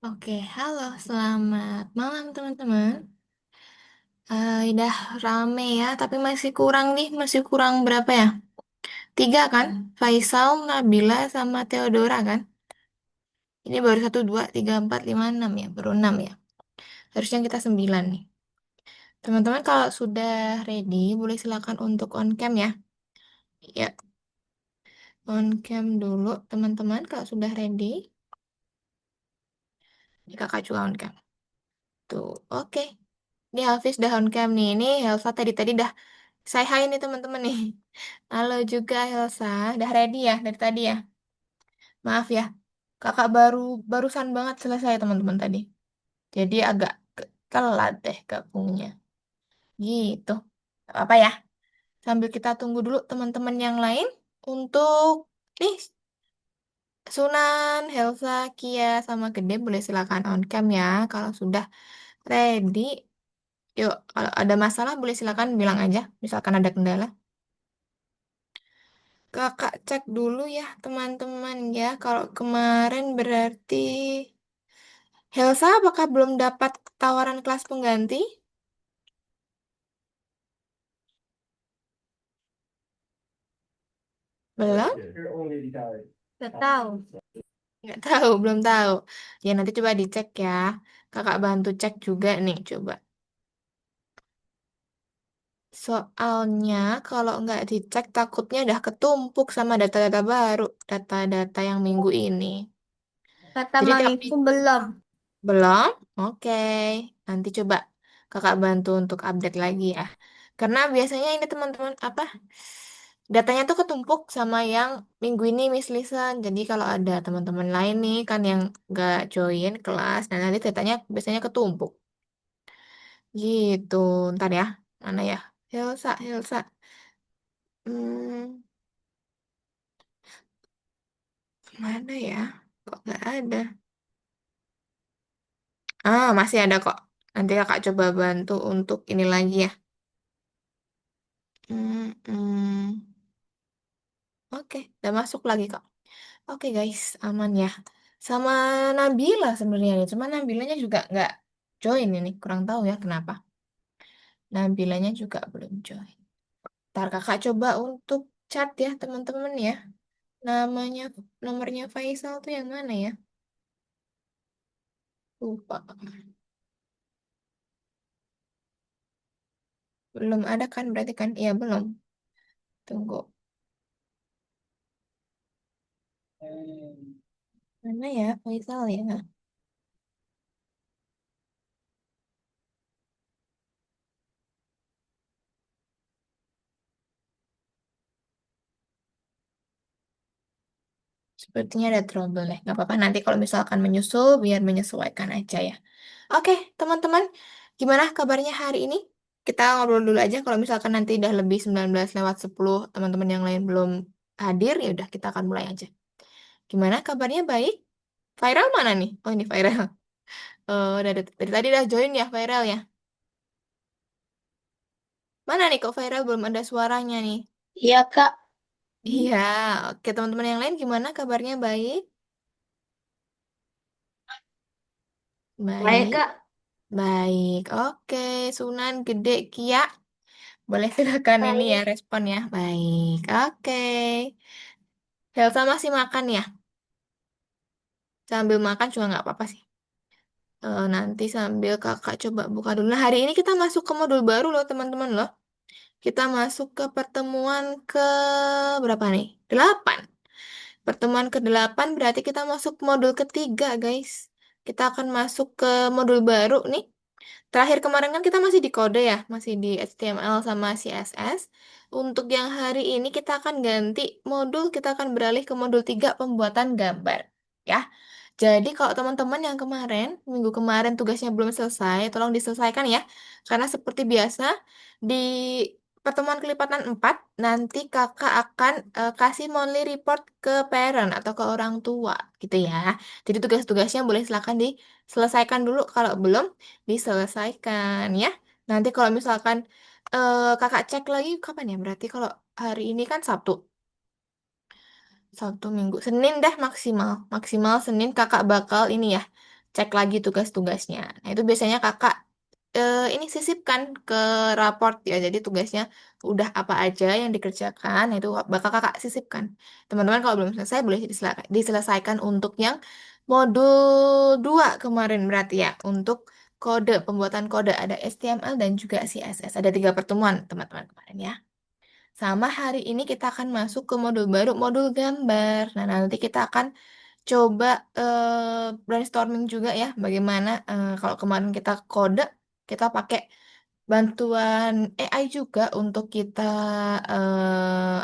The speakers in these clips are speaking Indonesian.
Oke, halo, selamat malam teman-teman. Udah rame ya, tapi masih kurang nih, masih kurang berapa ya? Tiga kan? Faisal, Nabila, sama Theodora kan? Ini baru satu, dua, tiga, empat, lima, enam ya, baru enam ya. Harusnya kita sembilan nih. Teman-teman kalau sudah ready, boleh silakan untuk on cam ya. Ya, on cam dulu teman-teman kalau sudah ready. Ini kakak juga on cam. Tuh, oke. Ini Hafiz udah on cam nih. Ini Helsa tadi-tadi dah saya hai nih teman-teman nih. Halo juga Helsa, udah ready ya dari tadi ya? Maaf ya, kakak barusan banget selesai teman-teman tadi. Jadi agak telat deh gabungnya. Gitu. Gak apa ya. Sambil kita tunggu dulu teman-teman yang lain untuk nih Sunan, Helsa, Kia, sama Gede boleh silakan on cam ya kalau sudah ready. Yuk, kalau ada masalah boleh silakan bilang aja, misalkan ada kendala. Kakak cek dulu ya teman-teman ya. Kalau kemarin berarti Helsa apakah belum dapat tawaran kelas pengganti? Belum? Nggak tahu. Nggak tahu, belum tahu. Ya nanti coba dicek ya. Kakak bantu cek juga nih, coba. Soalnya kalau nggak dicek takutnya udah ketumpuk sama data-data baru, data-data yang minggu ini. Kata Jadi tapi mamiku belum. belum? Oke. Nanti coba kakak bantu untuk update lagi ya. Karena biasanya ini teman-teman apa? Datanya tuh ketumpuk sama yang minggu ini Miss Listen. Jadi kalau ada teman-teman lain nih kan yang nggak join kelas, nah nanti datanya biasanya ketumpuk. Gitu. Ntar ya. Mana ya? Hilsa, Hilsa. Hmm, mana ya? Kok nggak ada? Ah, masih ada kok. Nanti kakak coba bantu untuk ini lagi ya. Hmm. Oke, udah masuk lagi kok. Oke guys, aman ya. Sama Nabila sebenarnya nih, cuma Nabilanya juga nggak join ini, kurang tahu ya kenapa. Nabilanya juga belum join. Ntar kakak coba untuk chat ya teman-teman ya. Namanya, nomornya Faisal tuh yang mana ya? Lupa. Belum ada kan berarti kan? Iya belum. Tunggu. Mana ya Faisal ya? Sepertinya ada trouble deh. Nggak apa-apa nanti kalau misalkan menyusul, biar menyesuaikan aja ya. Oke, teman-teman. Gimana kabarnya hari ini? Kita ngobrol dulu aja. Kalau misalkan nanti udah lebih 19 lewat 10 teman-teman yang lain belum hadir, ya udah kita akan mulai aja. Gimana kabarnya? Baik? Viral mana nih? Oh, ini viral. Oh, dari tadi udah join ya viral ya. Mana nih kok viral belum ada suaranya nih? Iya, Kak. Iya, oke teman-teman yang lain gimana kabarnya? Baik? Baik, Baik. Kak. Baik, oke. Sunan Gede Kia. Boleh silakan ini ya Baik. respon ya. Baik, oke. Helsa masih makan ya? Sambil makan juga nggak apa-apa sih. Nanti sambil kakak coba buka dulu. Nah, hari ini kita masuk ke modul baru loh teman-teman loh. Kita masuk ke pertemuan ke berapa nih? 8. Pertemuan ke-8 berarti kita masuk modul ketiga guys. Kita akan masuk ke modul baru nih. Terakhir kemarin kan kita masih di kode ya, masih di HTML sama CSS. Untuk yang hari ini kita akan ganti modul, kita akan beralih ke modul 3 pembuatan gambar. Ya, jadi kalau teman-teman yang kemarin, minggu kemarin tugasnya belum selesai, tolong diselesaikan ya. Karena seperti biasa, di pertemuan kelipatan 4 nanti kakak akan kasih monthly report ke parent atau ke orang tua, gitu ya. Jadi tugas-tugasnya boleh silakan diselesaikan dulu kalau belum diselesaikan ya. Nanti kalau misalkan kakak cek lagi kapan ya? Berarti kalau hari ini kan Sabtu. Sabtu Minggu. Senin deh maksimal. Maksimal Senin kakak bakal ini ya. cek lagi tugas-tugasnya. Nah, itu biasanya kakak ini sisipkan ke raport ya. Jadi tugasnya udah apa aja yang dikerjakan, nah, itu bakal kakak sisipkan. Teman-teman kalau belum selesai boleh diselesaikan untuk yang modul 2 kemarin berarti ya. Untuk kode, pembuatan kode ada HTML dan juga CSS. Ada 3 pertemuan teman-teman kemarin ya. Sama hari ini kita akan masuk ke modul baru, modul gambar. Nah, nanti kita akan coba brainstorming juga ya, bagaimana kalau kemarin kita kode, kita pakai bantuan AI juga untuk kita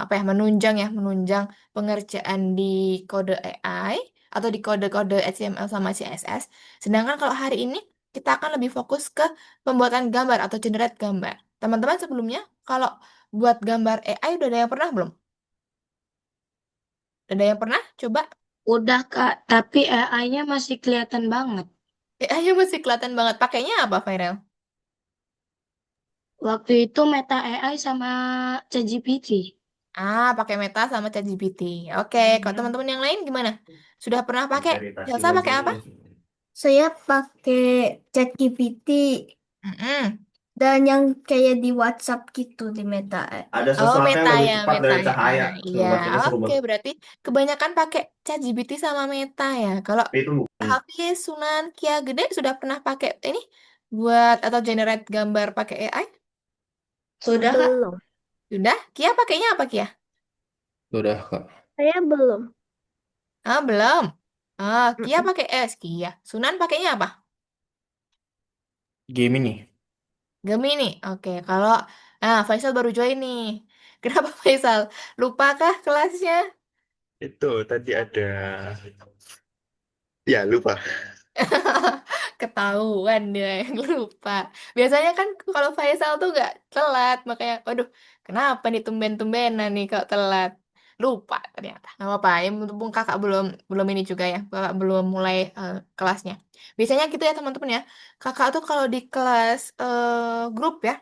apa ya, menunjang pengerjaan di kode AI atau di kode-kode HTML sama CSS. Sedangkan kalau hari ini kita akan lebih fokus ke pembuatan gambar atau generate gambar. Teman-teman sebelumnya kalau buat gambar AI udah ada yang pernah belum? Udah ada yang pernah? Coba. Udah Kak, tapi AI-nya masih kelihatan banget. AI masih kelihatan banget. Pakainya apa, Viral? Waktu itu Meta AI sama ChatGPT. Ah, pakai Meta sama ChatGPT. Oke, kalau teman-teman yang lain gimana? Sudah pernah pakai? Elsa pakai apa? Saya pakai ChatGPT Mm-mm. dan yang kayak di WhatsApp gitu di Meta Ada AI. Oh, sesuatu Meta yang lebih ya, cepat Meta dari ya. cahaya. Iya, Coba bacanya seru oke. banget. Berarti kebanyakan pakai ChatGPT sama Meta ya. Kalau Tapi itu Hafiz, Sunan, Kia Gede sudah pernah pakai ini buat atau generate gambar pakai AI? Sudah Kak? Belum. Sudah? Kia pakainya apa, Kia? sudah Kak. Saya belum. Ah, belum. Ah, Kia Mm-mm. pakai Kia. Sunan pakainya apa? Game ini. Gemini. Oke, kalau Faisal baru join nih. Kenapa Faisal? Lupakah kelasnya? Itu tadi ada, ya lupa. Ketahuan dia yang lupa. Biasanya kan kalau Faisal tuh nggak telat, makanya, waduh, kenapa nih tumben-tumbenan nih kalau telat? Lupa ternyata. Nggak apa-apa, ya mumpung kakak belum belum ini juga ya, kakak belum mulai kelasnya. Biasanya gitu ya teman-teman ya. Kakak tuh kalau di kelas grup ya,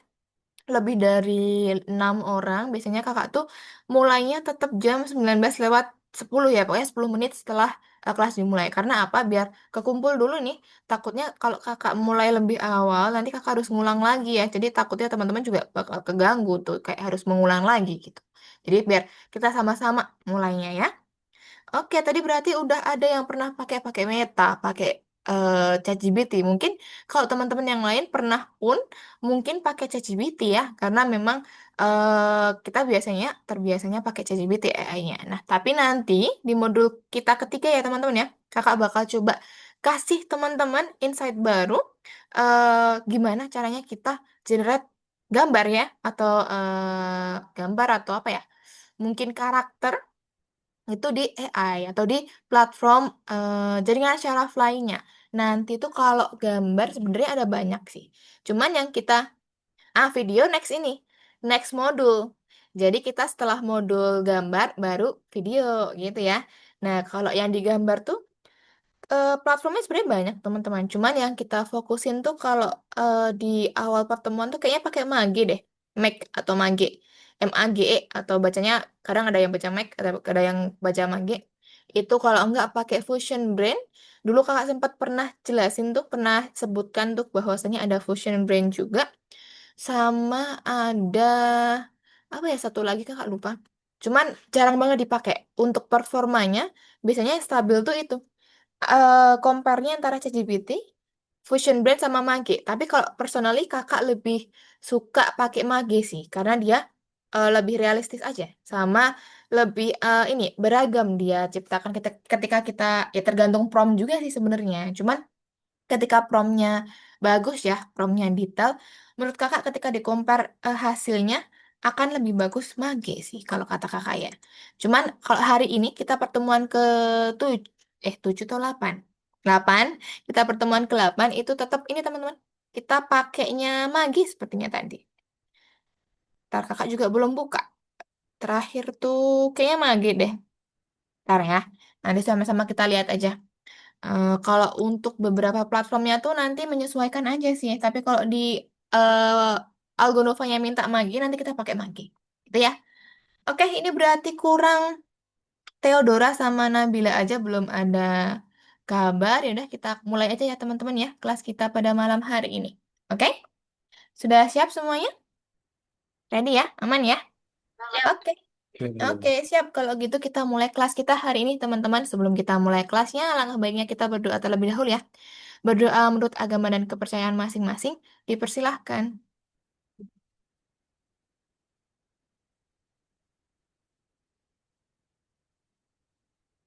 lebih dari 6 orang, biasanya kakak tuh mulainya tetap jam 19 lewat 10 ya, pokoknya 10 menit setelah kelas dimulai. Karena apa? Biar kekumpul dulu nih. Takutnya kalau kakak mulai lebih awal, nanti kakak harus ngulang lagi ya. Jadi takutnya teman-teman juga bakal keganggu tuh, kayak harus mengulang lagi gitu. Jadi biar kita sama-sama mulainya ya. Oke, tadi berarti udah ada yang pernah pakai pakai Meta, pakai ChatGPT. Mungkin kalau teman-teman yang lain pernah pun mungkin pakai ChatGPT ya, karena memang kita terbiasanya pakai ChatGPT AI-nya. Nah, tapi nanti di modul kita ketiga ya teman-teman ya, kakak bakal coba kasih teman-teman insight baru gimana caranya kita generate gambar ya, atau gambar atau apa ya, mungkin karakter itu di AI atau di platform jaringan syaraf lainnya. Nanti tuh kalau gambar sebenarnya ada banyak sih. Cuman yang kita video next ini, next modul. Jadi kita setelah modul gambar baru video gitu ya. Nah, kalau yang digambar tuh platformnya sebenarnya banyak teman-teman. Cuman yang kita fokusin tuh kalau di awal pertemuan tuh kayaknya pakai Mage deh. Make atau Mage. MAGE atau bacanya kadang ada yang baca Mac, ada yang baca Mage. Itu kalau enggak pakai Fusion Brain. Dulu kakak sempat pernah jelasin tuh, pernah sebutkan tuh bahwasanya ada Fusion Brain juga. Sama ada apa ya satu lagi kakak lupa. Cuman jarang banget dipakai. Untuk performanya biasanya yang stabil tuh itu compare-nya antara ChatGPT, Fusion Brand sama Mage. Tapi kalau personally kakak lebih suka pakai Mage sih, karena dia lebih realistis aja, sama lebih ini beragam dia ciptakan ketika kita ya tergantung prompt juga sih sebenarnya. Cuman ketika promptnya bagus ya, promptnya detail, menurut kakak ketika di-compare hasilnya akan lebih bagus Mage sih kalau kata kakak ya. Cuman kalau hari ini kita pertemuan ke 7 atau 8. 8, kita pertemuan ke-8 itu tetap ini teman-teman. Kita pakainya Mage sepertinya tadi. Ntar kakak juga belum buka. Terakhir tuh kayaknya Mage deh. Ntar ya. Nanti sama-sama kita lihat aja. Kalau untuk beberapa platformnya tuh nanti menyesuaikan aja sih. Tapi kalau di Algonovanya minta Magi, nanti kita pakai Magi. Gitu ya. Oke, ini berarti kurang Theodora sama Nabila aja belum ada kabar. Ya udah kita mulai aja ya teman-teman ya kelas kita pada malam hari ini. Oke? Sudah siap semuanya? Ready ya? Aman ya? Ya. Oke. Oke, siap. Kalau gitu kita mulai kelas kita hari ini, teman-teman. Sebelum kita mulai kelasnya, alangkah baiknya kita berdoa terlebih dahulu ya. Berdoa menurut agama dan kepercayaan masing-masing. Dipersilahkan.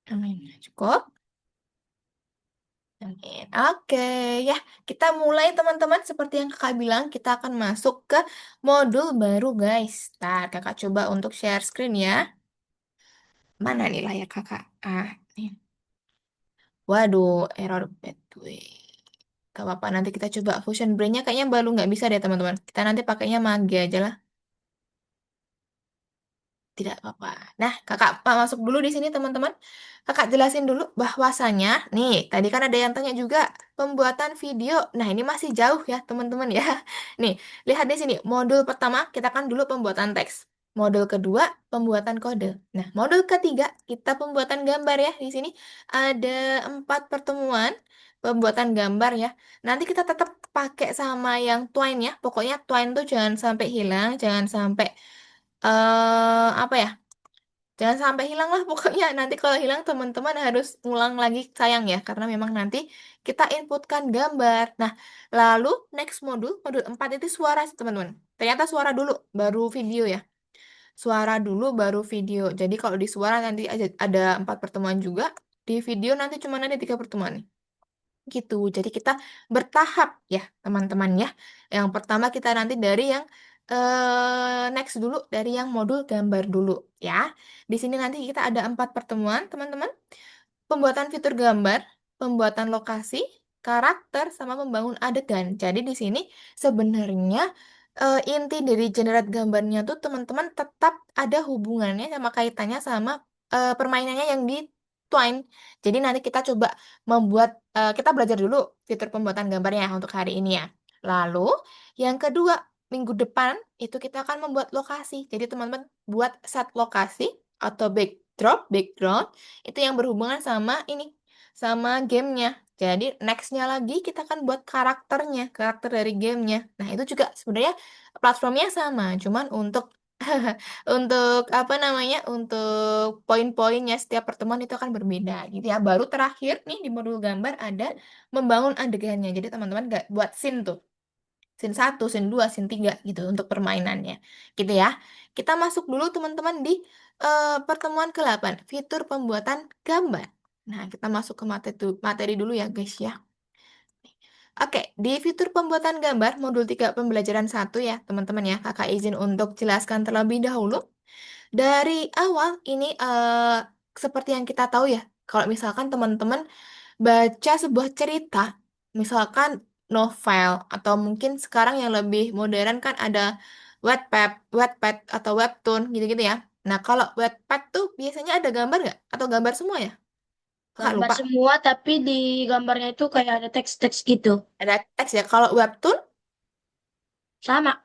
Amin. Cukup? Amin. Oke, ya. Kita mulai teman-teman. Seperti yang kakak bilang, kita akan masuk ke modul baru, guys. Ntar kakak coba untuk share screen ya. Mana nih layar kakak? Nih. Waduh, error pathway. Gak apa-apa, nanti kita coba Fusion Brain-nya kayaknya baru nggak bisa deh teman-teman. Kita nanti pakainya Mage aja lah. Tidak apa-apa. Nah, kakak masuk dulu di sini teman-teman. Kakak jelasin dulu bahwasannya, nih, tadi kan ada yang tanya juga pembuatan video. Nah, ini masih jauh ya teman-teman ya. Nih, lihat di sini. Modul pertama kita kan dulu pembuatan teks. Modul kedua pembuatan kode. Nah, modul ketiga kita pembuatan gambar ya. Di sini ada 4 pertemuan pembuatan gambar ya. Nanti kita tetap pakai sama yang Twine ya. Pokoknya Twine tuh jangan sampai hilang, jangan sampai apa ya? Jangan sampai hilang lah pokoknya. Nanti kalau hilang teman-teman harus ngulang lagi sayang ya karena memang nanti kita inputkan gambar. Nah, lalu next modul, modul 4 itu suara sih teman-teman. Ternyata suara dulu baru video ya. Suara dulu baru video. Jadi kalau di suara nanti ada 4 pertemuan juga. Di video nanti cuma ada 3 pertemuan gitu. Jadi kita bertahap ya, teman-teman ya. Yang pertama kita nanti dari yang next dulu dari yang modul gambar dulu ya. Di sini nanti kita ada 4 pertemuan, teman-teman. Pembuatan fitur gambar, pembuatan lokasi, karakter, sama membangun adegan. Jadi di sini sebenarnya inti dari generate gambarnya tuh teman-teman tetap ada hubungannya sama kaitannya sama permainannya yang di Twine. Jadi nanti kita coba kita belajar dulu fitur pembuatan gambarnya untuk hari ini ya. Lalu yang kedua, minggu depan itu kita akan membuat lokasi. Jadi teman-teman buat set lokasi atau background itu yang berhubungan sama ini, sama gamenya. Jadi nextnya lagi kita akan buat karakternya, karakter dari gamenya. Nah itu juga sebenarnya platformnya sama, cuman untuk untuk apa namanya, untuk poin-poinnya setiap pertemuan itu akan berbeda gitu ya. Baru terakhir nih di modul gambar ada membangun adegannya. Jadi teman-teman nggak buat scene tuh. Scene 1, scene 2, scene 3 gitu untuk permainannya. Gitu ya. Kita masuk dulu teman-teman di pertemuan ke-8, fitur pembuatan gambar. Nah, kita masuk ke materi dulu ya, guys ya. Oke, di fitur pembuatan gambar modul 3 pembelajaran 1 ya, teman-teman ya. Kakak izin untuk jelaskan terlebih dahulu. Dari awal ini seperti yang kita tahu ya, kalau misalkan teman-teman baca sebuah cerita, misalkan novel atau mungkin sekarang yang lebih modern kan ada Wattpad atau webtoon gitu-gitu ya. Nah, kalau Wattpad tuh biasanya ada gambar nggak? Atau gambar semua ya? Kakak Gambar lupa. semua, tapi di gambarnya itu kayak ada teks-teks gitu. Ada teks ya. Kalau webtoon Sama.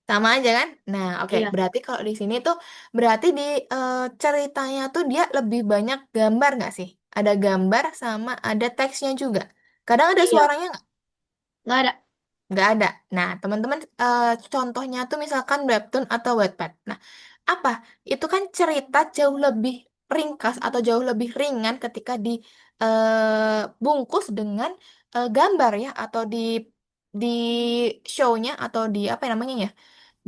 sama aja kan? Nah, oke. Iya. Berarti kalau di sini tuh berarti di ceritanya tuh dia lebih banyak gambar nggak sih? Ada gambar sama ada teksnya juga. Kadang ada Iya. suaranya nggak? Nggak ada. Nggak ada. Nah, teman-teman, contohnya tuh misalkan webtoon atau Wattpad. Nah, apa? Itu kan cerita jauh lebih ringkas atau jauh lebih ringan ketika dibungkus dengan gambar ya, atau di show-nya atau di apa namanya ya?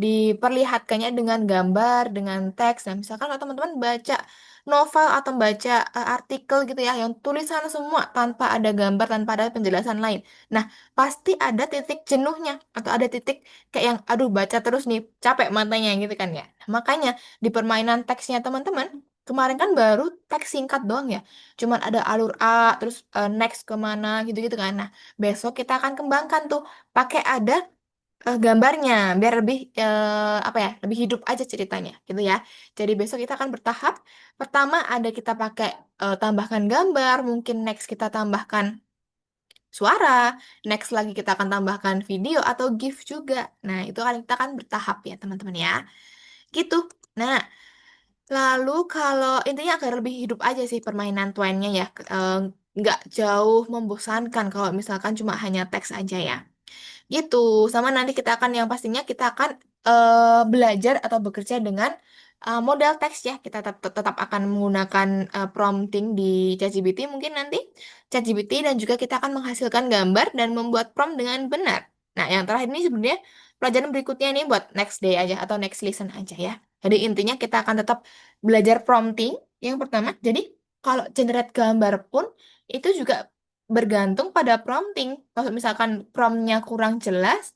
Diperlihatkannya dengan gambar, dengan teks. Nah, misalkan kalau teman-teman baca novel atau baca artikel gitu ya, yang tulisan semua tanpa ada gambar, tanpa ada penjelasan lain. Nah, pasti ada titik jenuhnya atau ada titik kayak yang, aduh baca terus nih, capek matanya gitu kan ya. Nah, makanya di permainan teksnya teman-teman, kemarin kan baru teks singkat doang ya. Cuman ada alur A, terus next kemana gitu-gitu kan. Nah, besok kita akan kembangkan tuh pakai ada gambarnya biar lebih apa ya, lebih hidup aja ceritanya gitu ya. Jadi besok kita akan bertahap. Pertama ada kita pakai tambahkan gambar, mungkin next kita tambahkan suara, next lagi kita akan tambahkan video atau GIF juga. Nah itu kan kita akan bertahap ya teman-teman ya, gitu. Nah, lalu kalau intinya agar lebih hidup aja sih permainan Twine-nya ya. nggak jauh membosankan kalau misalkan cuma hanya teks aja ya. Gitu. Sama nanti kita akan yang pastinya kita akan belajar atau bekerja dengan model teks ya. Kita tetap akan menggunakan prompting di ChatGPT mungkin nanti ChatGPT dan juga kita akan menghasilkan gambar dan membuat prompt dengan benar. Nah, yang terakhir ini sebenarnya pelajaran berikutnya ini buat next day aja atau next lesson aja ya. Jadi intinya kita akan tetap belajar prompting yang pertama. Jadi kalau generate gambar pun itu juga bergantung pada prompting. Kalau misalkan promptnya kurang jelas,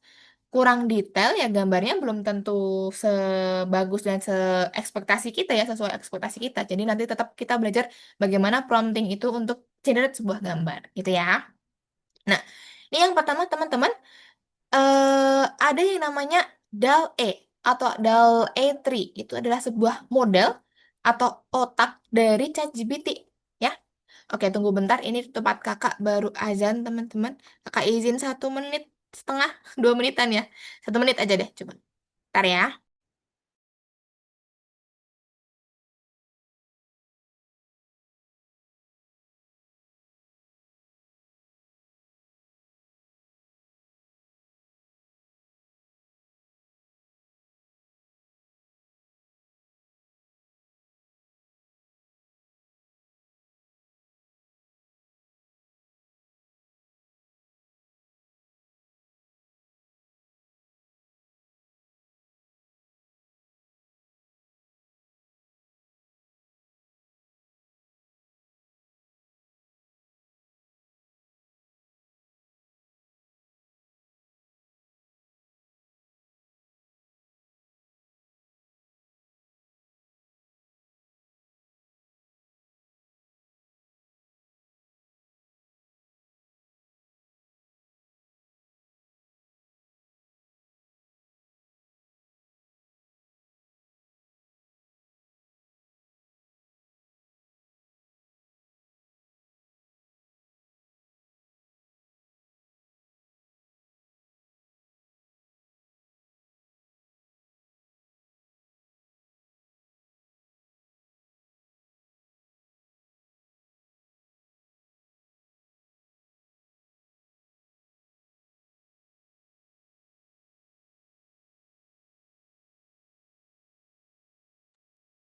kurang detail, ya gambarnya belum tentu sebagus dan seekspektasi kita ya, sesuai ekspektasi kita. Jadi nanti tetap kita belajar bagaimana prompting itu untuk generate sebuah gambar, gitu ya. Nah, ini yang pertama teman-teman, ada yang namanya DAL-E atau DAL-E3. Itu adalah sebuah model atau otak dari ChatGPT. Ya, oke, tunggu bentar. Ini tempat kakak baru azan, teman-teman. Kakak izin 1 menit setengah, 2 menitan ya. 1 menit aja deh, coba. Ntar ya.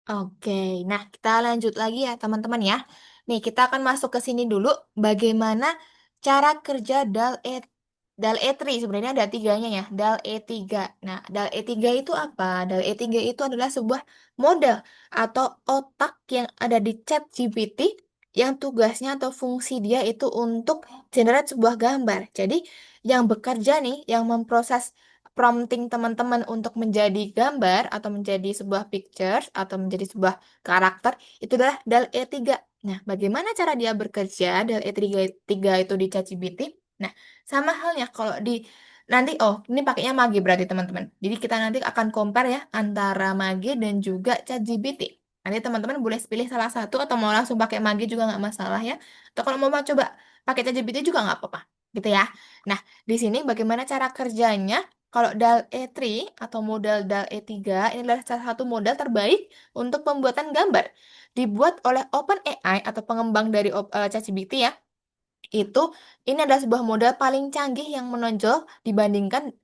Oke, nah kita lanjut lagi ya teman-teman ya. Nih kita akan masuk ke sini dulu. Bagaimana cara kerja DAL E3 sebenarnya ada tiganya ya. DAL E3. Nah, DAL E3 itu apa? DAL E3 itu adalah sebuah model atau otak yang ada di ChatGPT yang tugasnya atau fungsi dia itu untuk generate sebuah gambar. Jadi yang bekerja nih, yang memproses prompting teman-teman untuk menjadi gambar atau menjadi sebuah pictures atau menjadi sebuah karakter itu adalah DAL E3. Nah, bagaimana cara dia bekerja DAL E3 itu di ChatGPT? Nah, sama halnya kalau di nanti ini pakainya Mage berarti teman-teman. Jadi kita nanti akan compare ya antara Mage dan juga ChatGPT. Nanti teman-teman boleh pilih salah satu atau mau langsung pakai Mage juga nggak masalah ya. Atau kalau mau coba pakai ChatGPT juga nggak apa-apa, gitu ya. Nah, di sini bagaimana cara kerjanya? Kalau DAL E3 atau model DAL E3 ini adalah salah satu model terbaik untuk pembuatan gambar. Dibuat oleh OpenAI atau pengembang dari ChatGPT ya. Itu ini adalah sebuah model paling canggih yang menonjol dibandingkan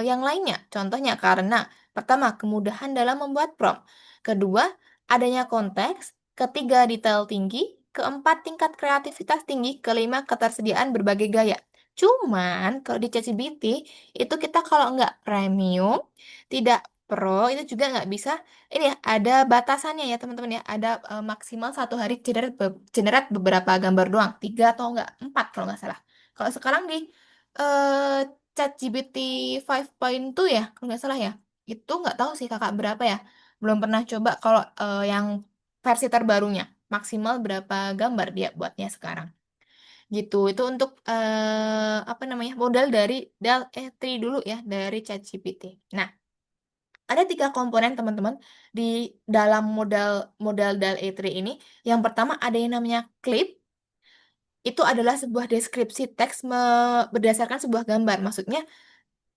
yang lainnya. Contohnya karena pertama, kemudahan dalam membuat prompt. Kedua, adanya konteks. Ketiga, detail tinggi. Keempat, tingkat kreativitas tinggi. Kelima, ketersediaan berbagai gaya. Cuman kalau di ChatGPT itu kita kalau nggak premium, tidak pro itu juga nggak bisa. Ini ya ada batasannya ya teman-teman ya. Ada maksimal 1 hari generate beberapa gambar doang, 3 atau enggak 4 kalau nggak salah. Kalau sekarang di eh, ChatGPT 5.2 ya, kalau nggak salah ya, itu nggak tahu sih kakak berapa ya. Belum pernah coba kalau yang versi terbarunya maksimal berapa gambar dia buatnya sekarang. Gitu. Itu untuk apa namanya modal dari DAL E3 dulu ya dari ChatGPT. Nah, ada 3 komponen teman-teman di dalam modal modal DAL E3 ini. Yang pertama ada yang namanya clip. Itu adalah sebuah deskripsi teks berdasarkan sebuah gambar. Maksudnya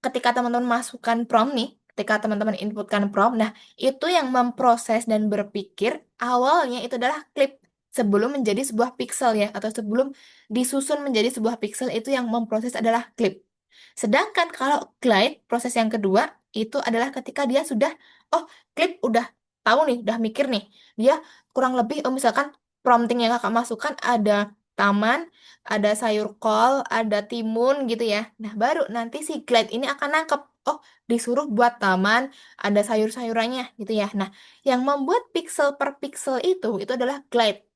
ketika teman-teman masukkan prompt nih, ketika teman-teman inputkan prompt, nah itu yang memproses dan berpikir awalnya itu adalah clip. sebelum menjadi sebuah pixel ya, atau sebelum disusun menjadi sebuah pixel itu yang memproses adalah clip. Sedangkan kalau glide, proses yang kedua itu adalah ketika dia sudah, oh clip udah tahu nih, udah mikir nih, dia kurang lebih, oh misalkan prompting yang kakak masukkan ada taman, ada sayur kol, ada timun gitu ya. Nah baru nanti si glide ini akan nangkep, oh disuruh buat taman, ada sayur-sayurannya gitu ya. Nah yang membuat pixel per pixel itu adalah glide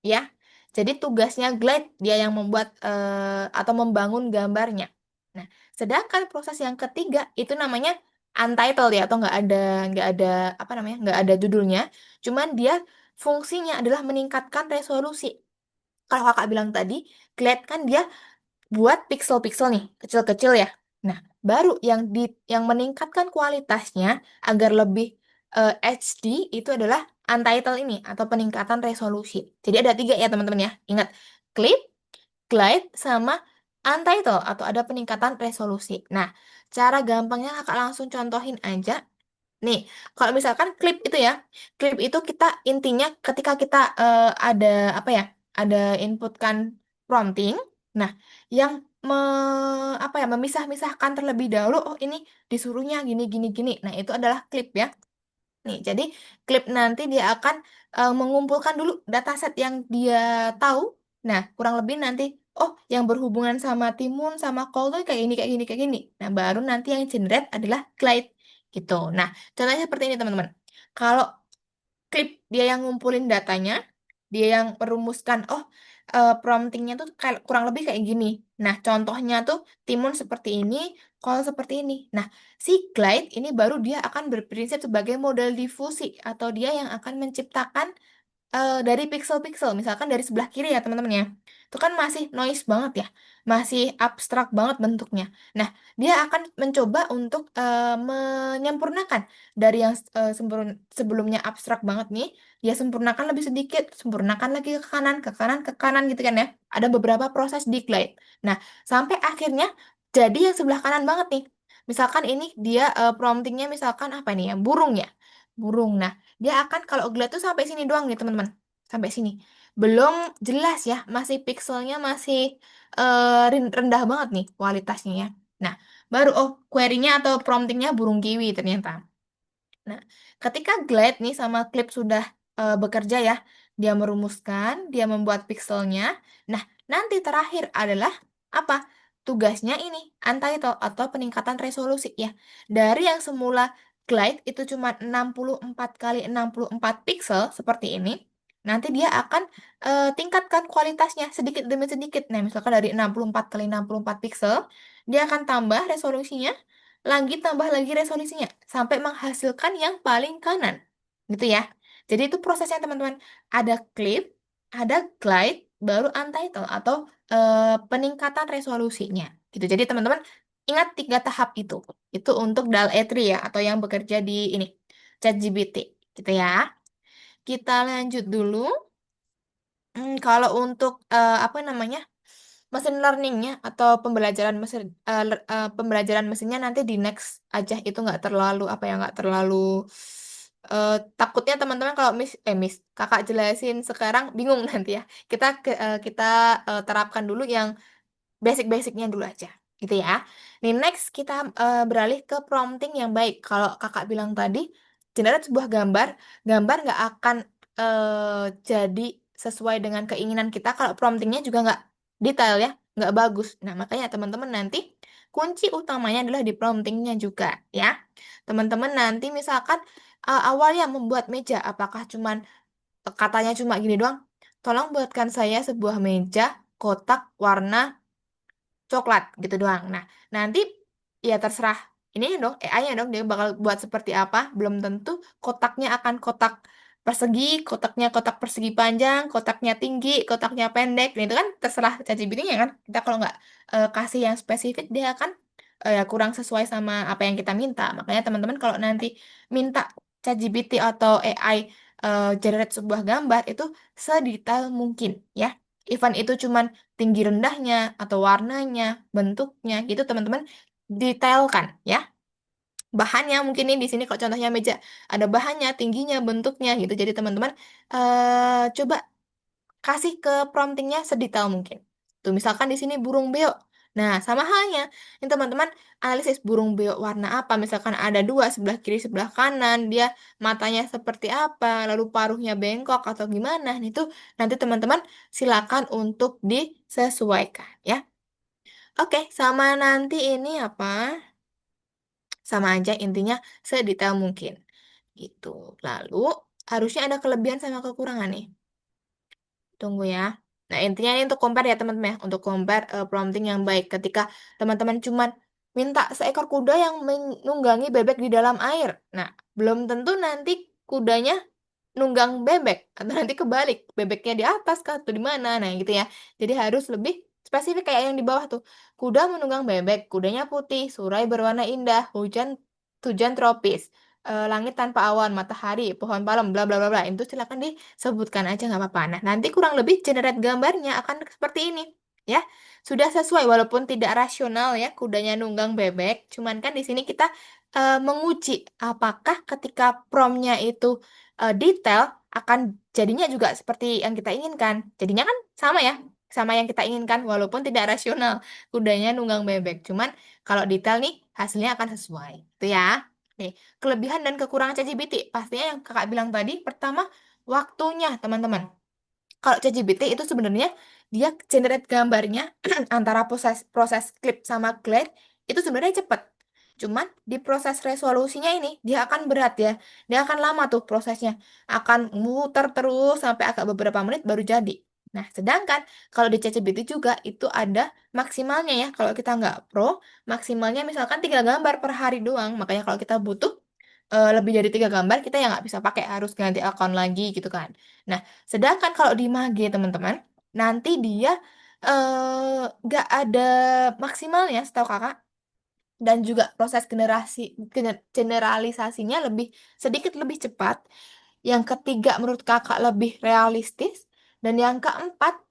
ya. Jadi tugasnya glide dia yang membuat atau membangun gambarnya. Nah, sedangkan proses yang ketiga itu namanya untitled ya, atau nggak ada apa namanya, nggak ada judulnya. Cuman dia fungsinya adalah meningkatkan resolusi. Kalau kakak bilang tadi, glide kan dia buat pixel-pixel nih, kecil-kecil ya. Nah, baru yang meningkatkan kualitasnya agar lebih HD itu adalah untitled ini atau peningkatan resolusi. Jadi ada tiga ya teman-teman ya. Ingat, clip, glide, sama untitled atau ada peningkatan resolusi. Nah, cara gampangnya kakak langsung contohin aja. Nih, kalau misalkan klip itu ya, klip itu kita intinya ketika kita ada apa ya, ada inputkan prompting. Nah, yang me, apa ya, memisah-misahkan terlebih dahulu, oh ini disuruhnya gini gini gini. Nah, itu adalah klip ya. Nih, jadi klip nanti dia akan mengumpulkan dulu dataset yang dia tahu. Nah, kurang lebih nanti, oh, yang berhubungan sama timun, sama kol tuh kayak gini, kayak gini, kayak gini. Nah, baru nanti yang generate adalah glide gitu. Nah, contohnya seperti ini, teman-teman. Kalau klip dia yang ngumpulin datanya, dia yang merumuskan, oh, promptingnya tuh kayak kurang lebih kayak gini. Nah, contohnya tuh timun seperti ini, kol seperti ini. Nah, si glide ini baru dia akan berprinsip sebagai model difusi atau dia yang akan menciptakan dari pixel-pixel, misalkan dari sebelah kiri ya teman-teman ya, itu kan masih noise banget ya, masih abstrak banget bentuknya. Nah, dia akan mencoba untuk menyempurnakan dari yang sebelumnya abstrak banget nih, dia sempurnakan lebih sedikit, sempurnakan lagi ke kanan gitu kan ya. Ada beberapa proses di glide. Nah, sampai akhirnya jadi yang sebelah kanan banget nih. Misalkan ini dia promptingnya misalkan apa nih ya, burung ya, burung. Nah, dia akan kalau glide tuh sampai sini doang nih teman-teman. Sampai sini. Belum jelas ya, masih pixelnya masih rendah banget nih kualitasnya ya. Nah, baru oh query-nya atau promptingnya burung kiwi ternyata. Nah, ketika Glide nih sama Clip sudah bekerja ya, dia merumuskan, dia membuat pixelnya. Nah, nanti terakhir adalah apa? Tugasnya ini, untitled atau peningkatan resolusi ya. Dari yang semula Glide itu cuma 64 kali 64 pixel seperti ini, nanti dia akan tingkatkan kualitasnya sedikit demi sedikit. Nah, misalkan dari 64 kali 64 pixel, dia akan tambah resolusinya lagi tambah lagi resolusinya sampai menghasilkan yang paling kanan gitu ya. Jadi itu prosesnya teman-teman. Ada clip, ada glide, baru untitled atau peningkatan resolusinya gitu. Jadi teman-teman ingat tiga tahap itu. Itu untuk DAL-E3 ya atau yang bekerja di ini ChatGPT gitu ya. Kita lanjut dulu. Kalau untuk apa namanya? Mesin learningnya atau pembelajaran mesinnya nanti di next aja, itu nggak terlalu apa ya, nggak terlalu takutnya teman-teman kalau miss kakak jelasin sekarang bingung nanti ya, kita terapkan dulu yang basic-basicnya dulu aja gitu ya. Nih next kita beralih ke prompting yang baik. Kalau kakak bilang tadi generate sebuah gambar, gambar nggak akan jadi sesuai dengan keinginan kita kalau promptingnya juga nggak detail ya, nggak bagus. Nah makanya teman-teman nanti kunci utamanya adalah di promptingnya juga ya. Teman-teman nanti misalkan awalnya membuat meja, apakah cuman katanya cuma gini doang, tolong buatkan saya sebuah meja kotak warna coklat gitu doang. Nah, nanti ya terserah ini dong AI-nya dong dia bakal buat seperti apa. Belum tentu kotaknya akan kotak persegi, kotaknya kotak persegi panjang, kotaknya tinggi, kotaknya pendek. Nah, itu kan terserah ChatGPT-nya kan. Kita kalau nggak kasih yang spesifik dia akan ya kurang sesuai sama apa yang kita minta. Makanya teman-teman kalau nanti minta ChatGPT atau AI generate sebuah gambar itu sedetail mungkin ya. Event itu cuman tinggi rendahnya atau warnanya, bentuknya gitu teman-teman detailkan ya. Bahannya mungkin ini di sini kok contohnya meja ada bahannya, tingginya, bentuknya gitu. Jadi teman-teman coba kasih ke promptingnya sedetail mungkin. Tuh misalkan di sini burung beo. Nah, sama halnya, ini teman-teman analisis burung beo warna apa. Misalkan ada dua, sebelah kiri, sebelah kanan, dia matanya seperti apa, lalu paruhnya bengkok atau gimana. Nah, itu nanti teman-teman silakan untuk disesuaikan ya. Oke, sama nanti ini apa? Sama aja intinya sedetail mungkin. Gitu. Lalu harusnya ada kelebihan sama kekurangan nih. Tunggu ya. Nah, intinya ini untuk compare ya teman-teman ya. Untuk compare prompting yang baik. Ketika teman-teman cuman minta seekor kuda yang menunggangi bebek di dalam air. Nah, belum tentu nanti kudanya nunggang bebek. Atau nanti kebalik. Bebeknya di atas kah atau di mana. Nah, gitu ya. Jadi harus lebih spesifik kayak yang di bawah tuh. Kuda menunggang bebek. Kudanya putih. Surai berwarna indah. Hujan tropis. Langit tanpa awan, matahari, pohon palem, bla bla bla bla. Itu silakan disebutkan aja nggak apa-apa. Nah, nanti kurang lebih generate gambarnya akan seperti ini, ya. Sudah sesuai walaupun tidak rasional ya kudanya nunggang bebek. Cuman kan di sini kita menguji apakah ketika promptnya itu detail akan jadinya juga seperti yang kita inginkan. Jadinya kan sama ya, sama yang kita inginkan walaupun tidak rasional kudanya nunggang bebek. Cuman kalau detail nih hasilnya akan sesuai. Itu ya. Nih, kelebihan dan kekurangan ChatGPT. Pastinya yang kakak bilang tadi, pertama, waktunya, teman-teman. Kalau ChatGPT itu sebenarnya dia generate gambarnya antara proses proses clip sama glide itu sebenarnya cepat. Cuman di proses resolusinya ini dia akan berat ya. Dia akan lama tuh prosesnya. Akan muter terus sampai agak beberapa menit baru jadi. Nah, sedangkan kalau di ChatGPT juga itu ada maksimalnya ya. Kalau kita nggak pro, maksimalnya misalkan 3 gambar per hari doang. Makanya kalau kita butuh lebih dari 3 gambar, kita ya nggak bisa pakai, harus ganti akun lagi gitu kan. Nah, sedangkan kalau di Mage, teman-teman, nanti dia nggak ada maksimalnya, setahu kakak. Dan juga proses generalisasinya lebih sedikit lebih cepat. Yang ketiga, menurut kakak lebih realistis. Dan yang keempat,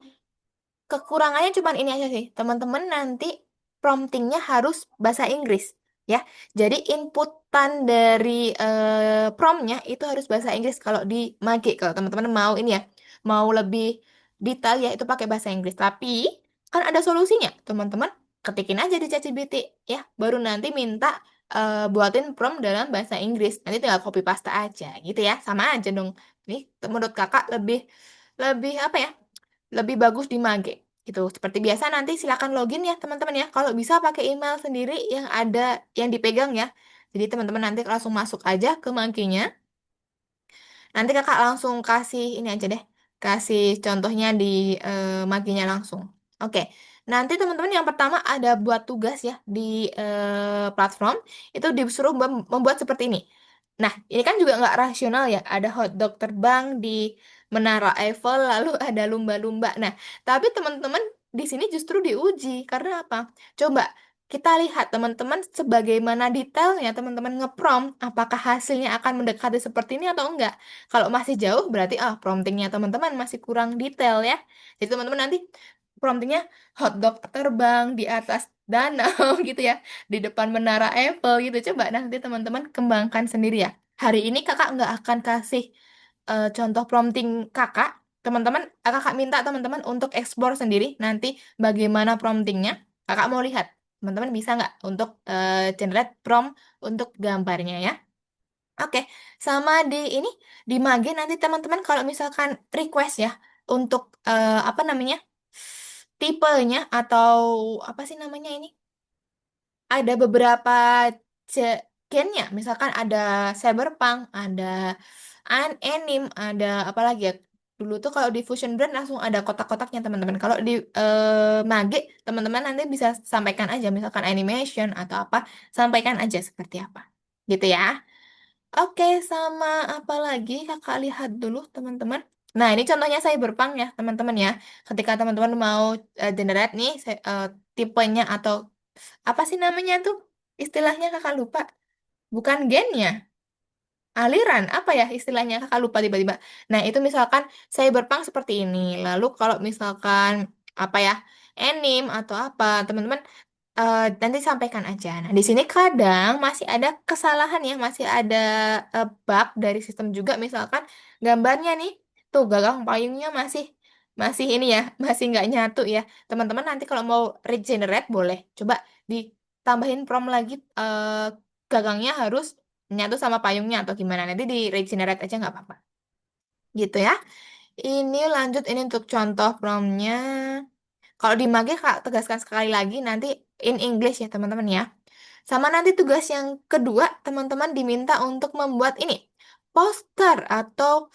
kekurangannya cuma ini aja sih. Teman-teman nanti promptingnya harus bahasa Inggris. Ya, jadi inputan dari promptnya itu harus bahasa Inggris kalau di Mage. Kalau teman-teman mau ini ya, mau lebih detail ya itu pakai bahasa Inggris. Tapi kan ada solusinya, teman-teman. Ketikin aja di ChatGPT ya, baru nanti minta buatin prompt dalam bahasa Inggris. Nanti tinggal copy paste aja gitu ya, sama aja dong. Nih, menurut kakak lebih lebih apa ya? Lebih bagus di Mage gitu. Seperti biasa nanti silakan login ya teman-teman ya. Kalau bisa pakai email sendiri yang ada yang dipegang ya. Jadi teman-teman nanti langsung masuk aja ke Mage-nya. Nanti kakak langsung kasih ini aja deh. Kasih contohnya di Mage-nya langsung. Oke. Nanti teman-teman yang pertama ada buat tugas ya di platform. Itu disuruh membuat seperti ini. Nah, ini kan juga nggak rasional ya. Ada hotdog terbang di Menara Eiffel, lalu ada lumba-lumba. Nah, tapi teman-teman di sini justru diuji. Karena apa? Coba kita lihat teman-teman sebagaimana detailnya teman-teman ngeprompt, apakah hasilnya akan mendekati seperti ini atau enggak. Kalau masih jauh, berarti promptingnya teman-teman masih kurang detail ya. Jadi teman-teman nanti promptingnya hotdog terbang di atas danau gitu ya, di depan Menara Eiffel gitu. Coba nanti teman-teman kembangkan sendiri ya. Hari ini kakak nggak akan kasih contoh prompting kakak. Teman-teman, kakak minta teman-teman untuk explore sendiri nanti bagaimana promptingnya. Kakak mau lihat, teman-teman bisa nggak untuk generate prompt untuk gambarnya ya. Oke, sama di ini di Mage nanti teman-teman kalau misalkan request ya untuk apa namanya tipenya atau apa sih namanya ini? Ada beberapa gennya, misalkan ada cyberpunk, ada anime, ada apa lagi ya? Dulu tuh kalau di Fusion Brand langsung ada kotak-kotaknya teman-teman. Kalau di Mage teman-teman nanti bisa sampaikan aja misalkan animation atau apa, sampaikan aja seperti apa. Gitu ya. Oke, sama apa lagi kakak lihat dulu teman-teman. Nah, ini contohnya cyberpunk ya teman-teman ya. Ketika teman-teman mau generate nih tipenya atau apa sih namanya tuh? Istilahnya kakak lupa. Bukan gennya, aliran apa ya istilahnya kakak lupa tiba-tiba. Nah, itu misalkan cyberpunk seperti ini. Lalu kalau misalkan apa ya? Anime atau apa, teman-teman nanti sampaikan aja. Nah, di sini kadang masih ada kesalahan ya, masih ada bug dari sistem juga. Misalkan gambarnya nih, tuh gagang payungnya masih masih ini ya, masih nggak nyatu ya. Teman-teman nanti kalau mau regenerate boleh. Coba ditambahin prom lagi, gagangnya harus nyatu sama payungnya atau gimana. Nanti di regenerate aja nggak apa-apa. Gitu ya. Ini lanjut ini untuk contoh promnya. Kalau di Mage Kak tegaskan sekali lagi nanti in English ya teman-teman ya. Sama nanti tugas yang kedua teman-teman diminta untuk membuat ini poster atau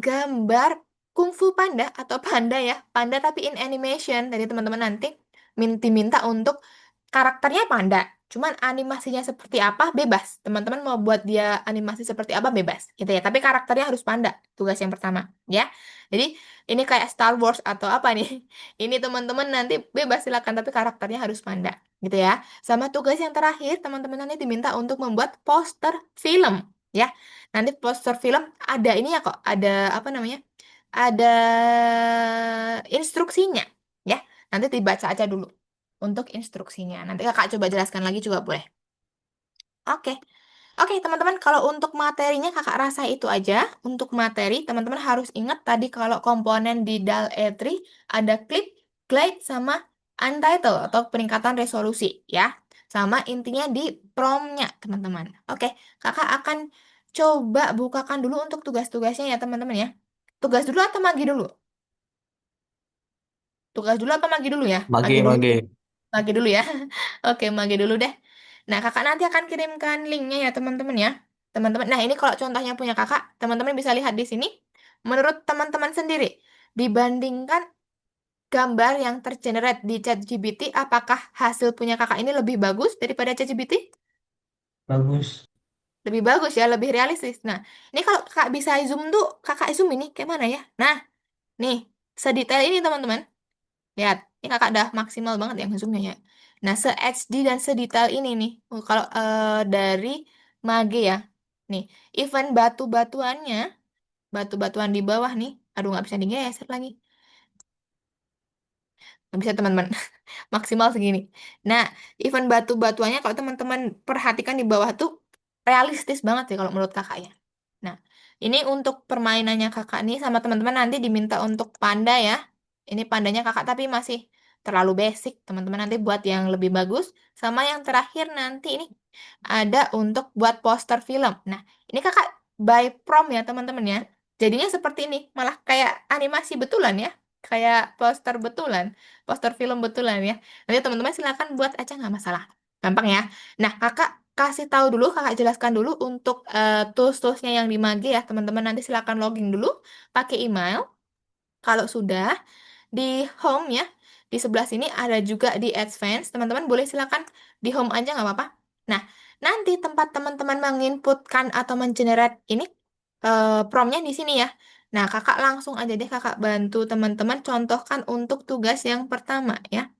gambar kungfu panda atau panda ya, panda tapi in animation. Jadi teman-teman nanti diminta untuk karakternya panda, cuman animasinya seperti apa bebas. Teman-teman mau buat dia animasi seperti apa bebas, gitu ya. Tapi karakternya harus panda. Tugas yang pertama, ya. Jadi ini kayak Star Wars atau apa nih? Ini teman-teman nanti bebas silakan, tapi karakternya harus panda, gitu ya. Sama tugas yang terakhir, teman-teman nanti diminta untuk membuat poster film, ya. Nanti poster film ada ini ya kok, ada apa namanya? Ada instruksinya, ya. Nanti dibaca aja dulu untuk instruksinya. Nanti kakak coba jelaskan lagi juga boleh. Oke. Oke, teman-teman, kalau untuk materinya kakak rasa itu aja. Untuk materi, teman-teman harus ingat tadi kalau komponen di DAL E3 ada clip, glide, sama untitled atau peningkatan resolusi, ya. Sama intinya di promnya, teman-teman. Oke, kakak akan coba bukakan dulu untuk tugas-tugasnya ya, teman-teman ya. Tugas dulu atau magi dulu? Tugas dulu apa magi dulu ya? Magi Mage, dulu. mage. Mage dulu ya. Oke, mage dulu deh. Nah, kakak nanti akan kirimkan linknya ya, teman-teman ya. Teman-teman, nah ini kalau contohnya punya kakak, teman-teman bisa lihat di sini. Menurut teman-teman sendiri, dibandingkan gambar yang tergenerate di ChatGPT, apakah hasil punya kakak ini lebih bagus daripada ChatGPT? Bagus. Lebih bagus ya, lebih realistis. Nah, ini kalau kakak bisa zoom tuh, kakak zoom ini kayak mana ya? Nah, nih, sedetail ini teman-teman. Lihat, ini kakak udah maksimal banget yang zoomnya ya. Nah, se-HD dan sedetail ini nih. Kalau dari Mage ya. Nih, even batu-batuannya, batu-batuan di bawah nih. Aduh, nggak bisa digeser lagi. Nggak bisa teman-teman. Maksimal segini. Nah, even batu-batuannya kalau teman-teman perhatikan di bawah tuh realistis banget sih kalau menurut kakak ya. Nah, ini untuk permainannya kakak nih sama teman-teman nanti diminta untuk panda ya. Ini pandanya kakak tapi masih terlalu basic. Teman-teman nanti buat yang lebih bagus. Sama yang terakhir nanti ini ada untuk buat poster film. Nah, ini kakak by prom ya teman-teman ya. Jadinya seperti ini, malah kayak animasi betulan ya. Kayak poster betulan, poster film betulan ya. Nanti teman-teman silakan buat aja nggak masalah. Gampang ya. Nah, kakak kasih tahu dulu, kakak jelaskan dulu untuk tools-toolsnya yang di Mage ya. Teman-teman nanti silakan login dulu pakai email. Kalau sudah, di home ya, di sebelah sini ada juga di advance. Teman-teman boleh silakan di home aja nggak apa-apa. Nah, nanti tempat teman-teman menginputkan atau mengenerate ini promnya di sini ya. Nah, kakak langsung aja deh kakak bantu teman-teman contohkan untuk tugas yang pertama ya.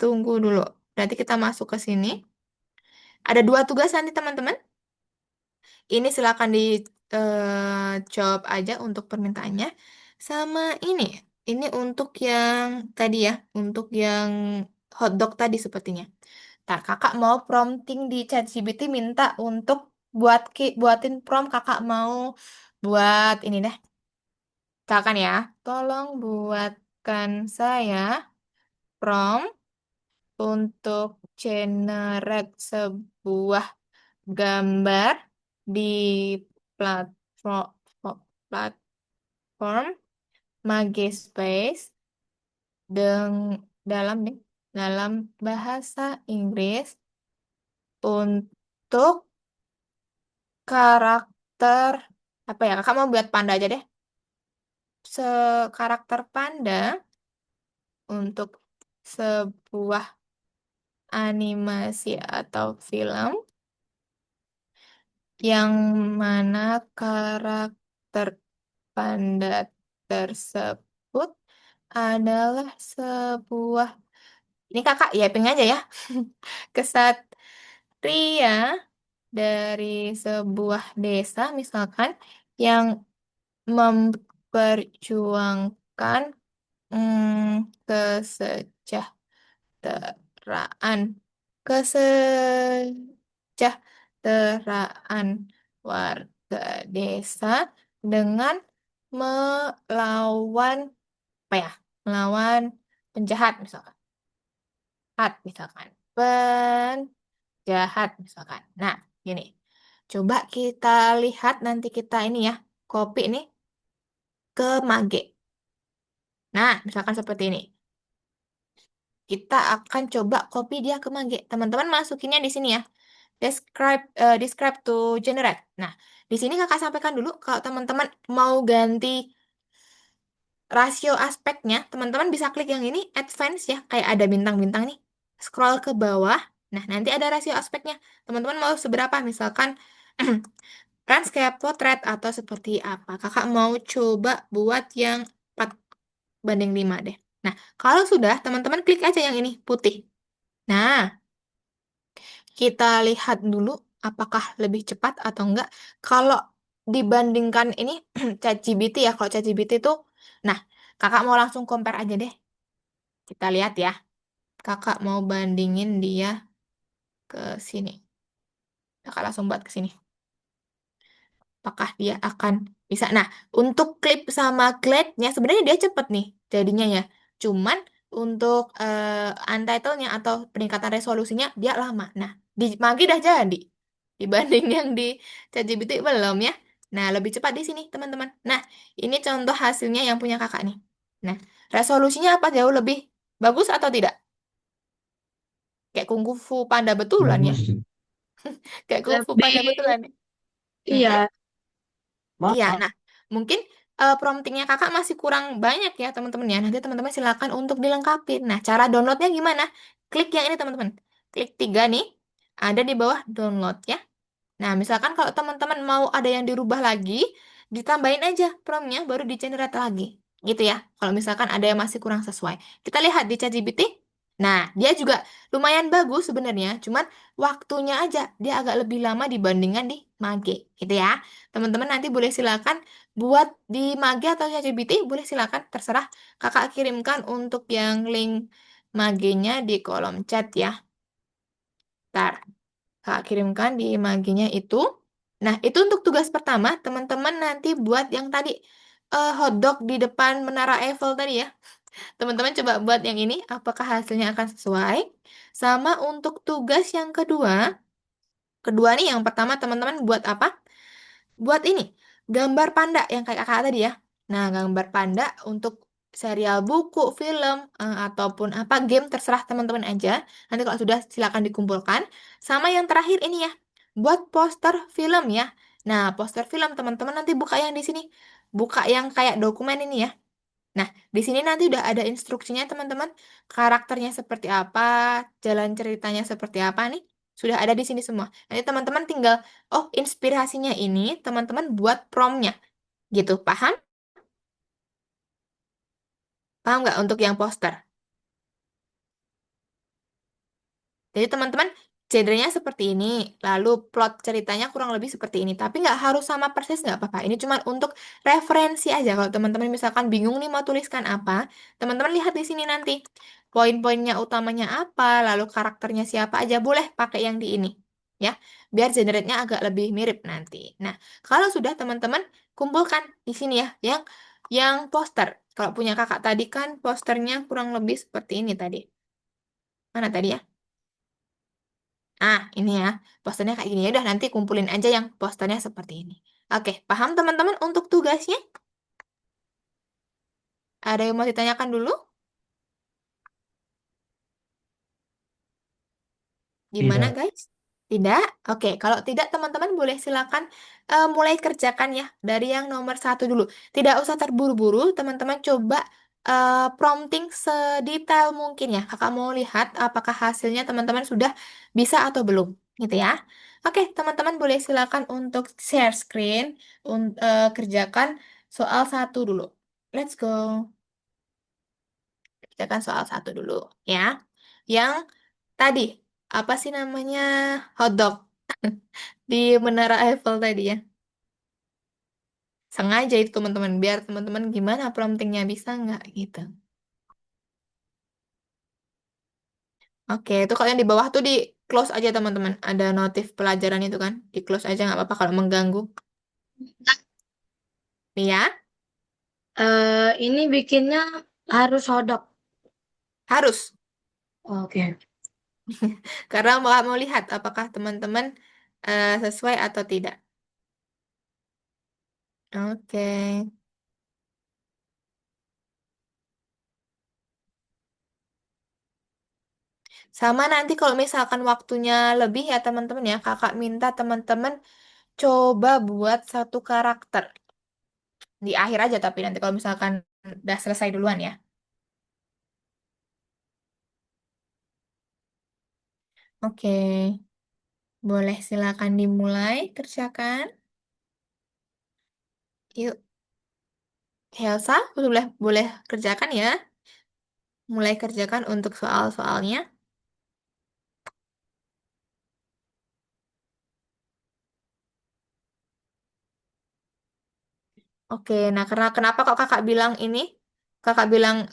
Tunggu dulu. Berarti kita masuk ke sini. Ada dua tugas nanti teman-teman. Ini silakan di jawab aja untuk permintaannya. Sama ini untuk yang tadi ya, untuk yang hotdog tadi sepertinya. Ntar kakak mau prompting di ChatGPT minta untuk buatin prompt kakak mau buat ini deh. Misalkan ya, tolong buatkan saya prompt untuk generate sebuah gambar di platform platform Magespace dalam nih dalam bahasa Inggris untuk karakter apa ya, kakak mau buat panda aja deh, karakter panda untuk sebuah animasi atau film yang mana karakter panda tersebut adalah sebuah, ini kakak ya ping aja ya, kesatria dari sebuah desa misalkan yang memperjuangkan kesejahteraan kesejahteraan warga desa dengan melawan apa ya? Melawan penjahat misalkan. Misalkan. Penjahat misalkan. Nah, gini. Coba kita lihat nanti kita ini ya, copy nih ke Mage. Nah, misalkan seperti ini. Kita akan coba copy dia ke Mage. Teman-teman masukinnya di sini ya. Describe to generate. Nah, di sini kakak sampaikan dulu kalau teman-teman mau ganti rasio aspeknya, teman-teman bisa klik yang ini, advance ya, kayak ada bintang-bintang nih. Scroll ke bawah. Nah, nanti ada rasio aspeknya. Teman-teman mau seberapa? Misalkan landscape, portrait, atau seperti apa. Kakak mau coba buat yang 4:5 deh. Nah, kalau sudah, teman-teman klik aja yang ini, putih. Nah, kita lihat dulu apakah lebih cepat atau enggak. Kalau dibandingkan ini ChatGPT ya, kalau ChatGPT itu, nah kakak mau langsung compare aja deh. Kita lihat ya, kakak mau bandingin dia ke sini. Kakak langsung buat ke sini. Apakah dia akan bisa? Nah, untuk klip sama glide-nya sebenarnya dia cepet nih jadinya ya. Cuman untuk untitled-nya atau peningkatan resolusinya dia lama. Nah, di Magi dah jadi dibanding yang di ChatGPT belum ya. Nah, lebih cepat di sini teman-teman. Nah, ini contoh hasilnya yang punya kakak nih. Nah, resolusinya apa jauh lebih bagus atau tidak? Kayak kungfu panda betulan ya. Bagus. Kayak kungfu panda Lebih, betulan ya. Mm-mm. iya, Iya, Mahal. nah mungkin promptingnya kakak masih kurang banyak ya teman-teman ya. Nanti teman-teman silakan untuk dilengkapi. Nah, cara downloadnya gimana? Klik yang ini teman-teman. Klik 3 nih, ada di bawah download ya. Nah, misalkan kalau teman-teman mau ada yang dirubah lagi, ditambahin aja promptnya baru di-generate lagi. Gitu ya. Kalau misalkan ada yang masih kurang sesuai. Kita lihat di ChatGPT. Nah, dia juga lumayan bagus sebenarnya. Cuman waktunya aja dia agak lebih lama dibandingkan di Mage. Gitu ya. Teman-teman nanti boleh silakan buat di Mage atau ChatGPT. Boleh silakan. Terserah kakak kirimkan untuk yang link Magenya di kolom chat ya. Ntar. Kak kirimkan di maginya itu. Nah, itu untuk tugas pertama, teman-teman nanti buat yang tadi hotdog di depan Menara Eiffel tadi ya. Teman-teman coba buat yang ini, apakah hasilnya akan sesuai? Sama untuk tugas yang kedua nih yang pertama teman-teman buat apa? Buat ini, gambar panda yang kayak kakak tadi ya. Nah, gambar panda untuk serial buku, film, ataupun apa game terserah teman-teman aja. Nanti kalau sudah silakan dikumpulkan. Sama yang terakhir ini ya, buat poster film ya. Nah, poster film teman-teman nanti buka yang di sini. Buka yang kayak dokumen ini ya. Nah, di sini nanti udah ada instruksinya teman-teman. Karakternya seperti apa, jalan ceritanya seperti apa nih. Sudah ada di sini semua. Nanti teman-teman tinggal, oh inspirasinya ini teman-teman buat promnya. Gitu, paham? Paham nggak untuk yang poster? Jadi teman-teman, genrenya seperti ini, lalu plot ceritanya kurang lebih seperti ini. Tapi nggak harus sama persis, nggak apa-apa. Ini cuma untuk referensi aja. Kalau teman-teman misalkan bingung nih mau tuliskan apa, teman-teman lihat di sini nanti. Poin-poinnya utamanya apa, lalu karakternya siapa aja, boleh pakai yang di ini. Ya, biar generate-nya agak lebih mirip nanti. Nah, kalau sudah teman-teman kumpulkan di sini ya, yang poster. Kalau punya kakak tadi kan posternya kurang lebih seperti ini tadi. Mana tadi ya? Ah, ini ya, posternya kayak gini. Ya udah nanti kumpulin aja yang posternya seperti ini. Oke, paham teman-teman untuk tugasnya? Ada yang mau ditanyakan dulu? Gimana, Tidak. guys? Tidak? Oke, kalau tidak teman-teman boleh silakan mulai kerjakan ya dari yang nomor satu dulu. Tidak usah terburu-buru, teman-teman coba prompting sedetail mungkin ya. Kakak mau lihat apakah hasilnya teman-teman sudah bisa atau belum, gitu ya. Oke, teman-teman boleh silakan untuk share screen, kerjakan soal satu dulu. Let's go. Kerjakan soal satu dulu ya. Yang tadi, apa sih namanya? Hotdog di Menara Eiffel tadi ya. Sengaja itu teman-teman, biar teman-teman gimana promptingnya bisa nggak gitu. Oke, itu kalau yang di bawah tuh di close aja teman-teman. Ada notif pelajaran itu kan, di close aja nggak apa-apa kalau mengganggu. Ya, Ini bikinnya harus hodok. Harus. Oke. Karena mau lihat apakah teman-teman sesuai atau tidak. Oke. Sama nanti kalau misalkan waktunya lebih ya teman-teman ya, kakak minta teman-teman coba buat satu karakter. Di akhir aja tapi nanti kalau misalkan udah selesai duluan ya. Oke, boleh silakan dimulai kerjakan. Yuk, Helsa, boleh boleh kerjakan ya. Mulai kerjakan untuk soal-soalnya. Oke, nah karena kenapa kok kakak bilang ini? Kakak bilang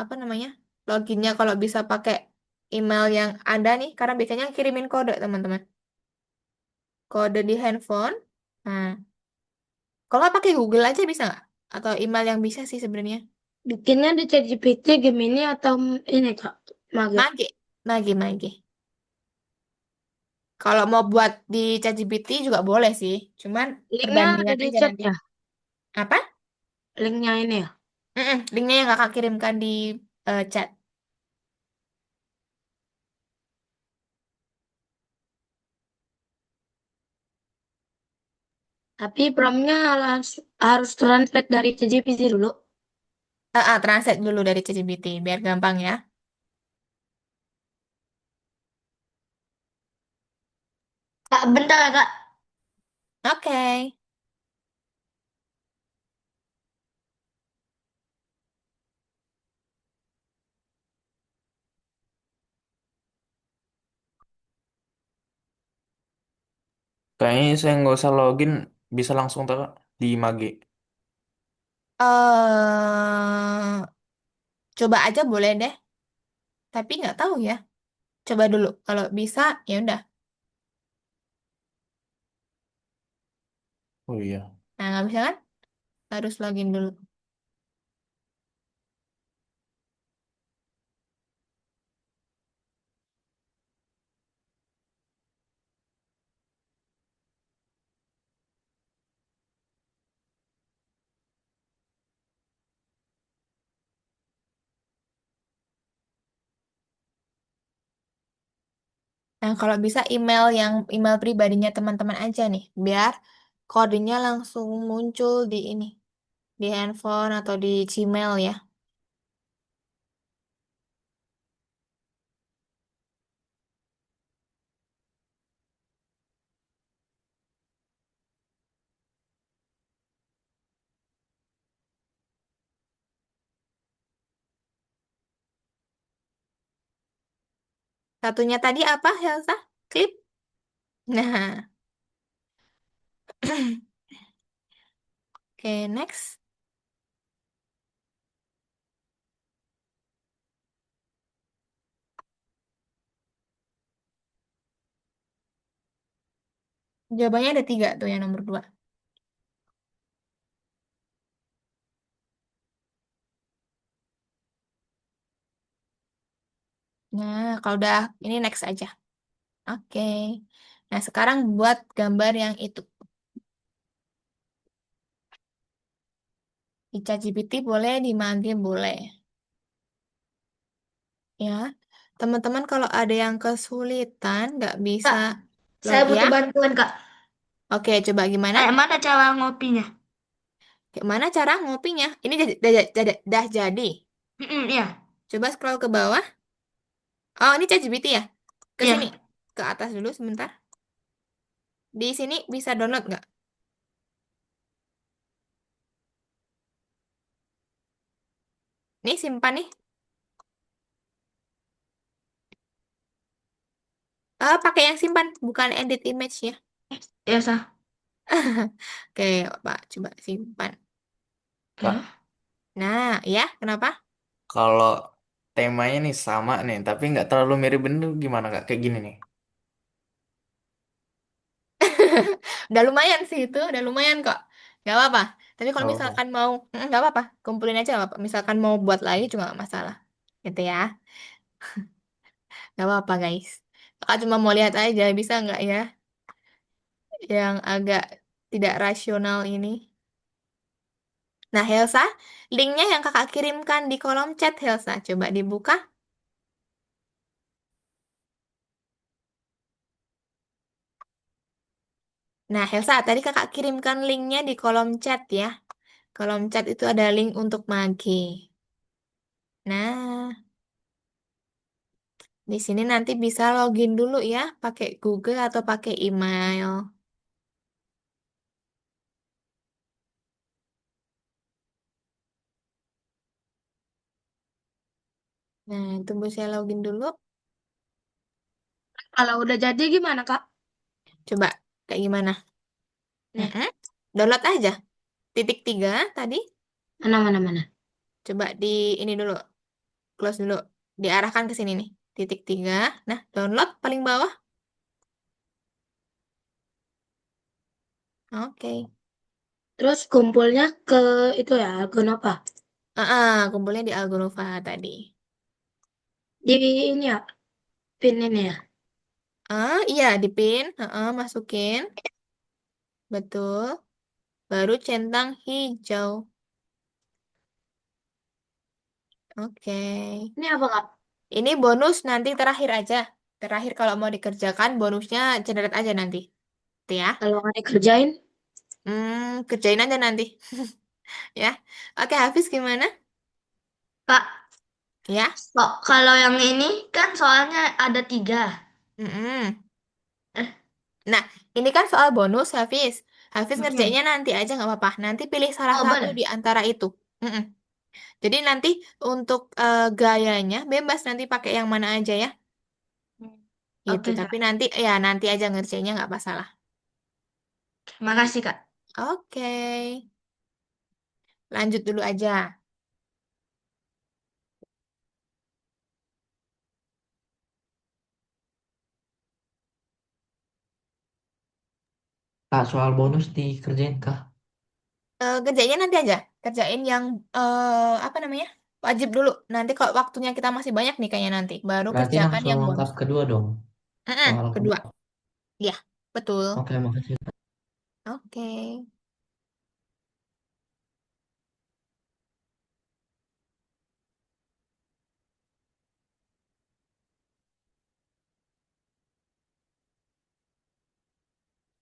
apa namanya? Loginnya kalau bisa pakai email yang ada nih, karena biasanya kirimin kode teman-teman. Kode di handphone. Nah, kalau nggak pakai Google aja bisa nggak? Atau email yang bisa sih sebenarnya. Bikinnya di ChatGPT Gemini atau ini Kak? Mage. Mage, mage. Kalau mau buat di ChatGPT juga boleh sih. Cuman Linknya ada perbandingan di aja chat nanti. ya? Apa? Linknya ini ya? Linknya yang kakak kirimkan di chat. Tapi promptnya harus translate dari ChatGPT dulu. Translate dulu dari ChatGPT biar gampang ya. Kak, bentar ya Kak. Oke. Kayaknya saya nggak usah login, bisa langsung tak Kak, di Mage. Coba aja boleh deh. Tapi nggak tahu ya. Coba dulu. Kalau bisa, ya udah. Oh iya. Nah, nggak bisa kan? Harus login dulu. Nah, kalau bisa email pribadinya teman-teman aja nih, biar kodenya langsung muncul di ini, di handphone atau di Gmail ya. Satunya tadi apa, Helsa? Klip? Nah, oke, next. Jawabannya ada tiga tuh yang nomor dua. Nah, kalau udah ini next aja. Oke. Nah, sekarang buat gambar yang itu. Di ChatGPT boleh, di Mage boleh. Ya, teman-teman kalau ada yang kesulitan, nggak bisa Kak, log saya ya. butuh bantuan Kak. Oke, coba gimana? Kayak mana cara ngopinya? Gimana cara ngopinya? Ini dah jadi. Iya. Coba scroll ke bawah. Oh, ini ChatGPT ya? Ke sini. Iya. Ke atas dulu sebentar. Di sini bisa download nggak? Nih, simpan nih. Pakai yang simpan, bukan edit image ya. Iya, sah. Oke, Pak, coba simpan. Kak, Ya. Nah, ya, kenapa? kalau temanya nih sama nih, tapi nggak terlalu mirip bener gimana Kak? Kayak gini nih. Udah lumayan sih itu, udah lumayan kok. Gak apa-apa. Tapi kalau Nggak apa-apa. misalkan mau, nggak apa-apa, kumpulin aja nggak apa-apa. Misalkan mau buat lagi juga nggak masalah. Gitu ya. Nggak apa-apa guys. Kakak cuma mau lihat aja, bisa nggak ya? Yang agak tidak rasional ini. Nah, Helsa, linknya yang kakak kirimkan di kolom chat, Helsa. Coba dibuka. Nah, Helsa, tadi kakak kirimkan linknya di kolom chat ya. Kolom chat itu ada link untuk Mage. Nah, di sini nanti bisa login dulu ya, pakai Google atau pakai email. Nah, tunggu saya login dulu. Kalau udah jadi gimana, Kak? Coba, kayak gimana? Nih, Mm-mm. Download aja. Titik tiga tadi. mana. Coba di ini dulu, close dulu. Diarahkan ke sini nih. Titik tiga. Nah, download paling bawah. Oke. Terus kumpulnya ke itu ya, Gonova. Kumpulnya di Algonova tadi. Di ini ya, pin ini ya. Iya, dipin. Masukin. Betul. Baru centang hijau. Oke. Ini apa, Kak? Ini bonus nanti terakhir aja. Terakhir kalau mau dikerjakan, bonusnya generate aja nanti. Itu ya. Kalau nggak dikerjain, Kerjain aja nanti. Ya. Oke, Hafiz gimana? Kak, Ya. kok kalau yang ini kan soalnya ada 3. Mm-mm. Eh, Nah, ini kan soal bonus, Hafiz. Hafiz mm-mm. ngerjainnya nanti aja nggak apa-apa. Nanti pilih salah Oh, satu boleh. di antara itu. Mm-mm. Jadi nanti untuk gayanya bebas nanti pakai yang mana aja ya. Gitu. Oke, Tapi Kak. nanti ya nanti aja ngerjainnya nggak masalah. Makasih, Kak. Oke. Lanjut dulu aja. Kak, soal bonus dikerjain kah? Kerjainnya nanti aja. Kerjain yang apa namanya? Wajib dulu. Nanti kalau waktunya kita masih banyak nih kayaknya nanti. Baru Berarti kerjakan langsung yang lengkap bonus. kedua dong. Soal Kedua. kedua. Ya, betul. Oke, makasih. Oke.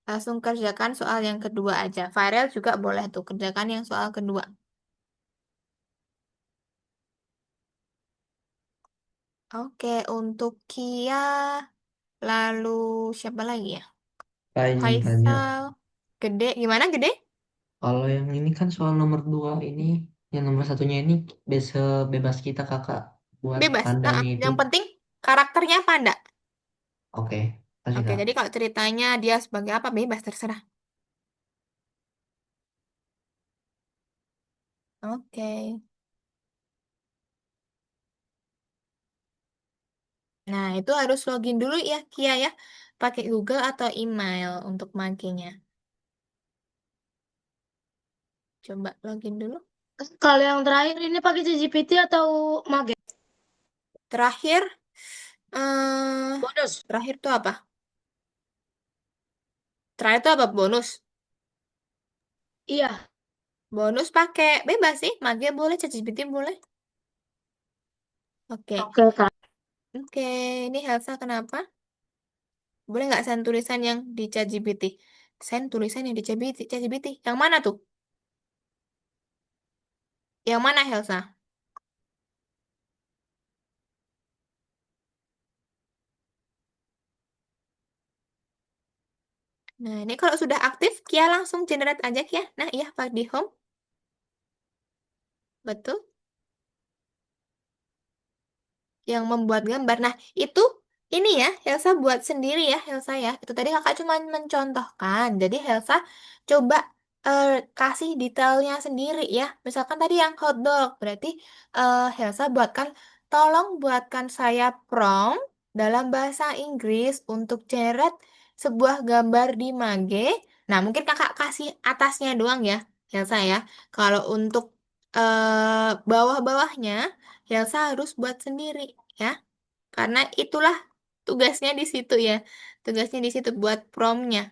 Langsung kerjakan soal yang kedua aja. Farel juga boleh tuh kerjakan yang soal kedua. Oke, untuk Kia, lalu siapa lagi ya? Kak, izin tanya. Faisal, Gede, gimana Gede? Kalau yang ini kan soal nomor 2 ini, yang nomor satunya ini bisa bebas kita kakak buat Bebas. pandanya itu. Yang penting karakternya apa enggak? Oke, kasih Oke, kak. jadi kalau ceritanya dia sebagai apa bebas terserah. Oke. Nah, itu harus login dulu ya, Kia ya. Pakai Google atau email untuk maginya. Coba login dulu. Kalau yang terakhir ini pakai ChatGPT atau Mage? Terakhir, eh Bonus. terakhir tuh apa? Terakhir tuh apa? Bonus. Iya. Bonus pakai bebas sih. Mage boleh, ChatGPT boleh. Oke. Oke, Kak. Oke, ini Helsa kenapa? Boleh nggak send tulisan yang di ChatGPT? Send tulisan yang di ChatGPT. Yang mana tuh? Yang mana Helsa? Nah, ini kalau sudah aktif, Kia langsung generate aja Kia. Nah, iya, Pak di home. Betul. Yang membuat gambar. Nah, itu ini ya, Helsa buat sendiri ya, Helsa ya. Itu tadi kakak cuma mencontohkan. Jadi Helsa coba eh, kasih detailnya sendiri ya. Misalkan tadi yang hotdog, berarti Helsa buatkan, tolong buatkan saya prompt dalam bahasa Inggris untuk generate sebuah gambar di Mage. Nah, mungkin kakak kasih atasnya doang ya. Elsa ya. Kalau untuk bawah-bawahnya, Elsa harus buat sendiri ya. Karena itulah tugasnya di situ ya. Tugasnya di situ buat promnya.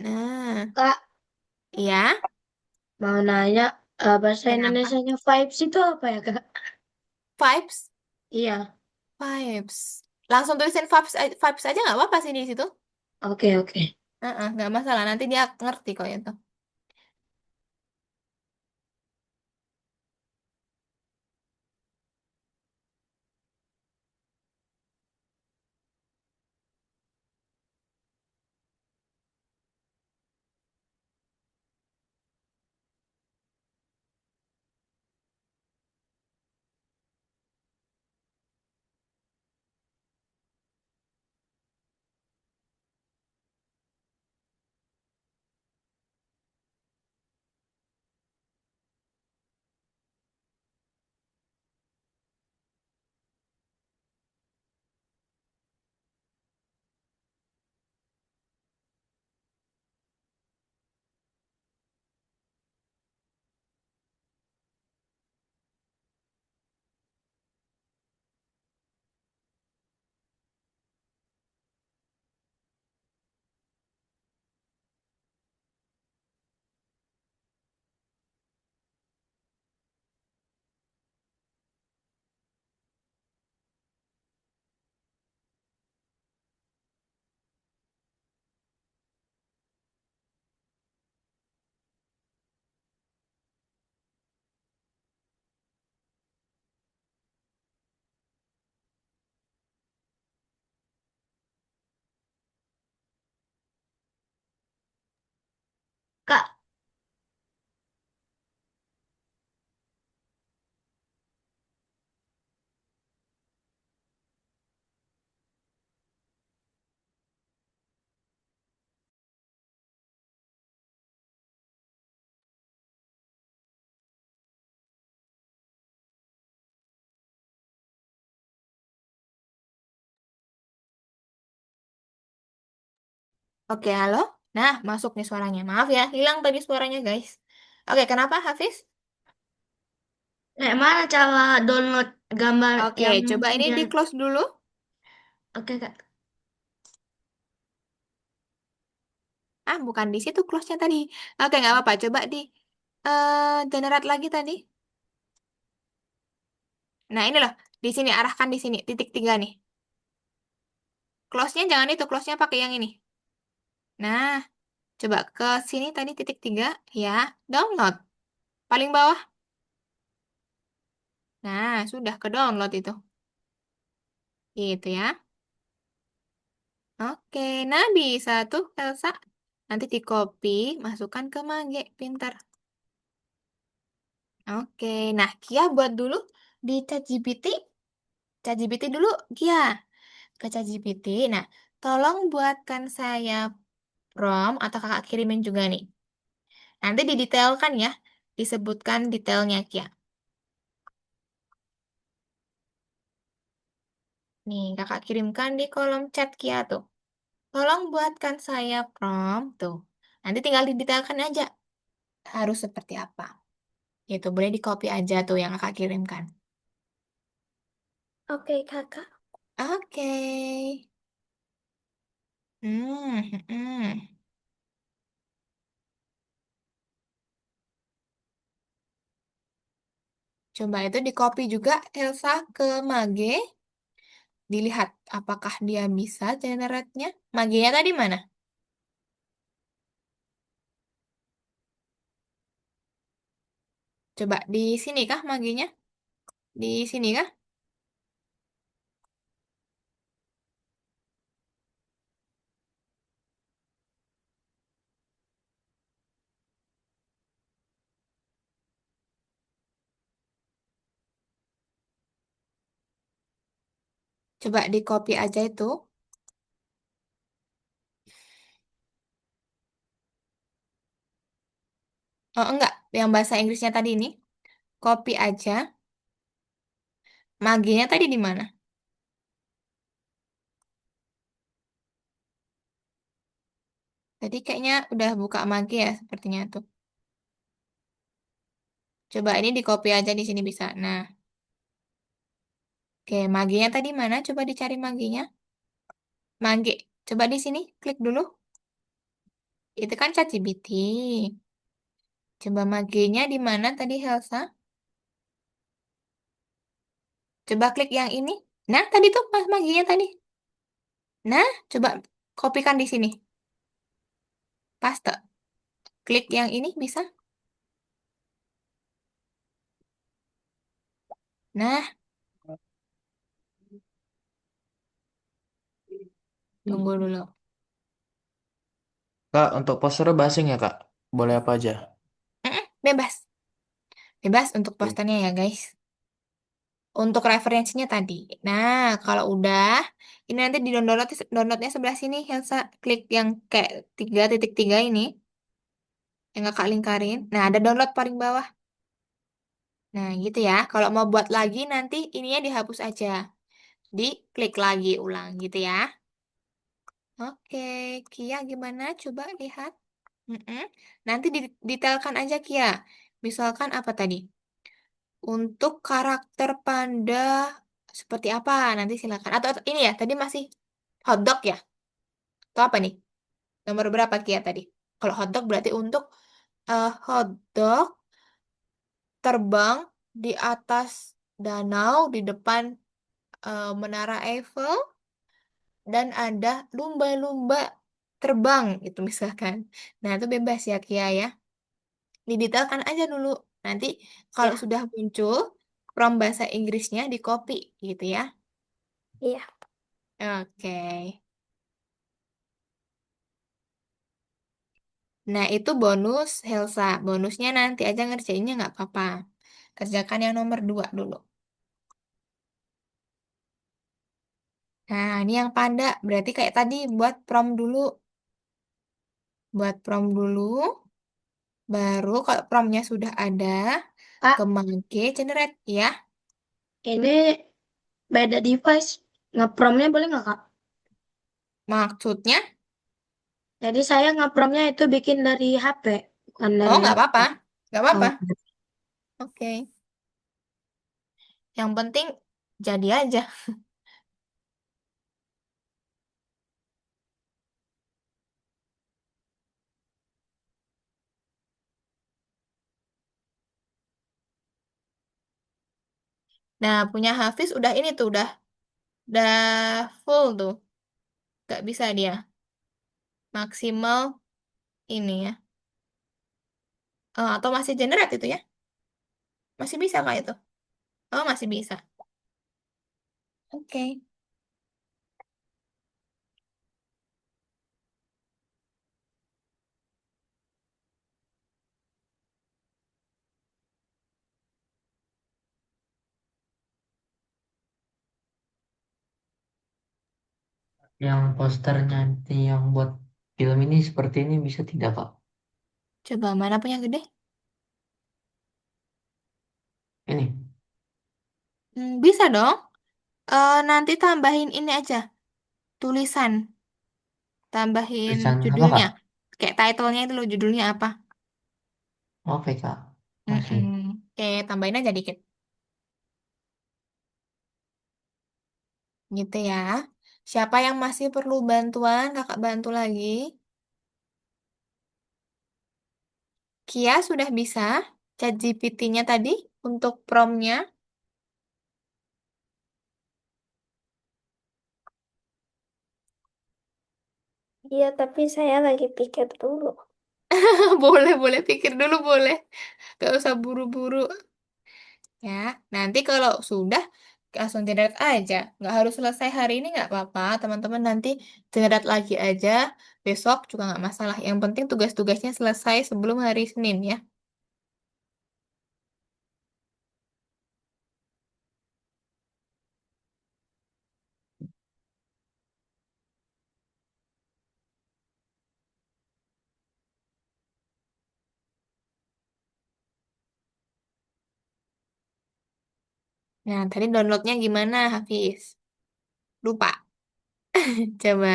Nah, Kak, ya. mau nanya, bahasa Kenapa? Indonesianya vibes itu apa ya, Kak? Vibes, Iya, vibes. Langsung tulisin vibes, vibes aja nggak apa-apa sih di situ. oke, oke. Nggak masalah. Nanti dia ngerti kok itu. Kak, Oke, halo. Nah, masuk nih suaranya. Maaf ya, hilang tadi suaranya, guys. Oke, kenapa, Hafiz? kayak mana cara download gambar Oke, yang coba ini punya... di close dulu. Oke, Kak. Bukan di situ close-nya tadi. Oke, nggak apa-apa. Coba di generate lagi tadi. Nah, ini loh. Di sini, arahkan di sini. Titik tiga nih. Close-nya jangan itu. Close-nya pakai yang ini. Nah, coba ke sini tadi titik tiga. Ya, download. Paling bawah. Nah, sudah ke download itu. Gitu ya. Oke, nah bisa tuh Elsa. Nanti di copy, masukkan ke Mage. Pintar. Oke, nah Kia buat dulu di ChatGPT. ChatGPT dulu, Kia. Ke ChatGPT. Nah, tolong buatkan saya prompt atau kakak kirimin juga nih. Nanti didetailkan ya. Disebutkan detailnya, Kia. Nih, kakak kirimkan di kolom chat Kia tuh. Tolong buatkan saya prompt tuh. Nanti tinggal didetailkan aja. Harus seperti apa. Gitu, boleh di copy aja tuh yang kakak kirimkan. Oke, Kakak. Oke. Hmm, hmm. Coba itu di copy juga Elsa ke Mage. Dilihat apakah dia bisa generate-nya. Mage-nya tadi mana? Coba di sini kah Mage-nya? Di sini kah? Coba di copy aja itu. Oh enggak, yang bahasa Inggrisnya tadi ini. Copy aja. Mage-nya tadi di mana? Tadi kayaknya udah buka Mage ya sepertinya tuh. Coba ini di copy aja di sini bisa. Nah, oke, Magenya tadi mana? Coba dicari Magenya. Mage. Coba di sini, klik dulu. Itu kan ChatGPT. Coba Magenya di mana tadi, Helsa? Coba klik yang ini. Nah, tadi tuh pas Magenya tadi. Nah, coba kopikan di sini. Paste. Klik yang ini bisa. Nah, tunggu dulu. Kak, untuk posternya basing ya, Kak? Boleh apa aja? Bebas. Bebas untuk posternya ya, guys. Untuk referensinya tadi. Nah, kalau udah, ini nanti di downloadnya sebelah sini, Elsa. Klik yang kayak 3.3 ini, yang kakak lingkarin. Nah, ada download paling bawah. Nah, gitu ya. Kalau mau buat lagi, nanti ininya dihapus aja. Diklik lagi ulang, gitu ya. Oke, Kia gimana? Coba lihat. Mm-mm. Nanti detailkan aja, Kia. Misalkan apa tadi? Untuk karakter panda seperti apa? Nanti silakan. Atau ini ya, tadi masih hotdog ya? Atau apa nih? Nomor berapa Kia tadi? Kalau hotdog berarti untuk hotdog terbang di atas danau di depan Menara Eiffel dan ada lumba-lumba terbang itu misalkan. Nah, itu bebas ya Kia ya. Didetailkan aja dulu. Nanti kalau Ya, sudah muncul from bahasa Inggrisnya di copy gitu ya. iya. Oke. Nah, itu bonus Helsa. Bonusnya nanti aja ngerjainnya nggak apa-apa. Kerjakan yang nomor 2 dulu. Nah, ini yang panda. Berarti kayak tadi, buat prom dulu. Buat prom dulu. Baru kalau promnya sudah ada, Kak, kemangke generate ya. ini beda device. Ngepromnya boleh nggak, Kak? Maksudnya, Jadi saya ngepromnya itu bikin dari HP, bukan oh dari nggak apa-apa. laptop. Nggak Oh, apa-apa. Oke. Yang penting jadi aja. Nah, punya Hafiz udah ini tuh, udah full tuh. Nggak bisa dia. Maksimal ini ya. Atau masih generate itu ya? Masih bisa kayak itu? Oh, masih bisa. Oke. Yang posternya nanti yang buat film ini seperti ini bisa tidak, Kak? Coba mana punya gede? Ini Bisa dong. Nanti tambahin ini aja. Tulisan. Tambahin tulisan apa, judulnya. Kak? Kayak title-nya itu loh, judulnya apa. Oke, Kak. Masih. Mm-mm. Oke, tambahin aja dikit. Gitu ya. Siapa yang masih perlu bantuan, kakak bantu lagi. Kia sudah bisa. ChatGPT-nya tadi untuk promnya. iya, tapi saya lagi pikir dulu. Boleh, boleh. Pikir dulu boleh. Gak usah buru-buru. Ya, nanti kalau sudah langsung generate aja. Nggak harus selesai hari ini nggak apa-apa. Teman-teman nanti generate lagi aja. Besok juga nggak masalah. Yang penting tugas-tugasnya selesai sebelum hari Senin ya. Nah, tadi downloadnya gimana, Hafiz? Lupa. Coba.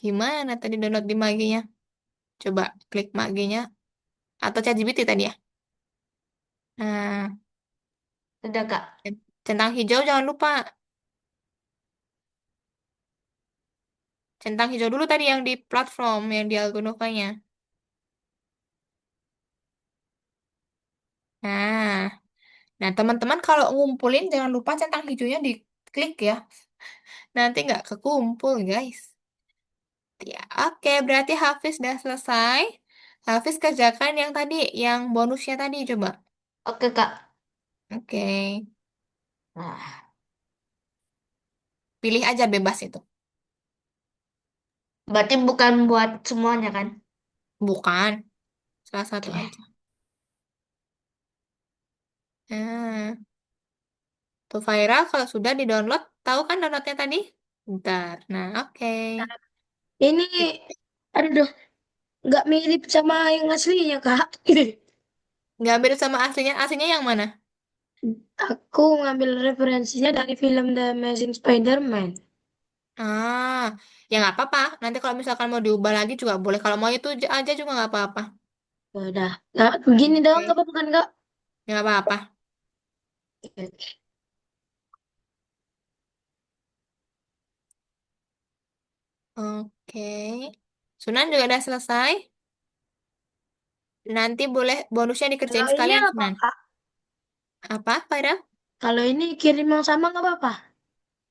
Gimana tadi download di Maginya? Coba klik Maginya atau ChatGPT tadi ya. Nah, Udah Kak. centang hijau jangan lupa. Centang hijau dulu tadi yang di platform, yang di Algonovanya. Nah, nah teman-teman kalau ngumpulin jangan lupa centang hijaunya diklik ya. Nanti nggak kekumpul, guys. Ya, oke, berarti Hafiz udah selesai. Hafiz kerjakan yang tadi, yang bonusnya tadi coba. Oke Kak. Oke, Nah, pilih aja bebas itu. berarti bukan buat semuanya kan? Bukan, salah satu Oke. aja. Nah, tuh viral kalau sudah di-download, tahu kan downloadnya tadi? Bentar. Nah, oke. Ini, aduh, nggak mirip sama yang aslinya Kak. Nggak mirip sama aslinya. Aslinya yang mana? Aku ngambil referensinya dari film The Amazing Spider-Man. Ah, ya nggak apa-apa. Nanti kalau misalkan mau diubah lagi juga boleh. Kalau mau itu aja juga nggak apa-apa. Ya udah. Nah, begini doang nggak Oke. apa-apa kan Kak? Ya nggak apa-apa. Oke. Oke. Sunan juga udah selesai. Nanti boleh bonusnya Kalau dikerjain ini sekalian, apa Sunan. Kak? Apa, Faira? Kalau ini kirim yang sama nggak apa-apa?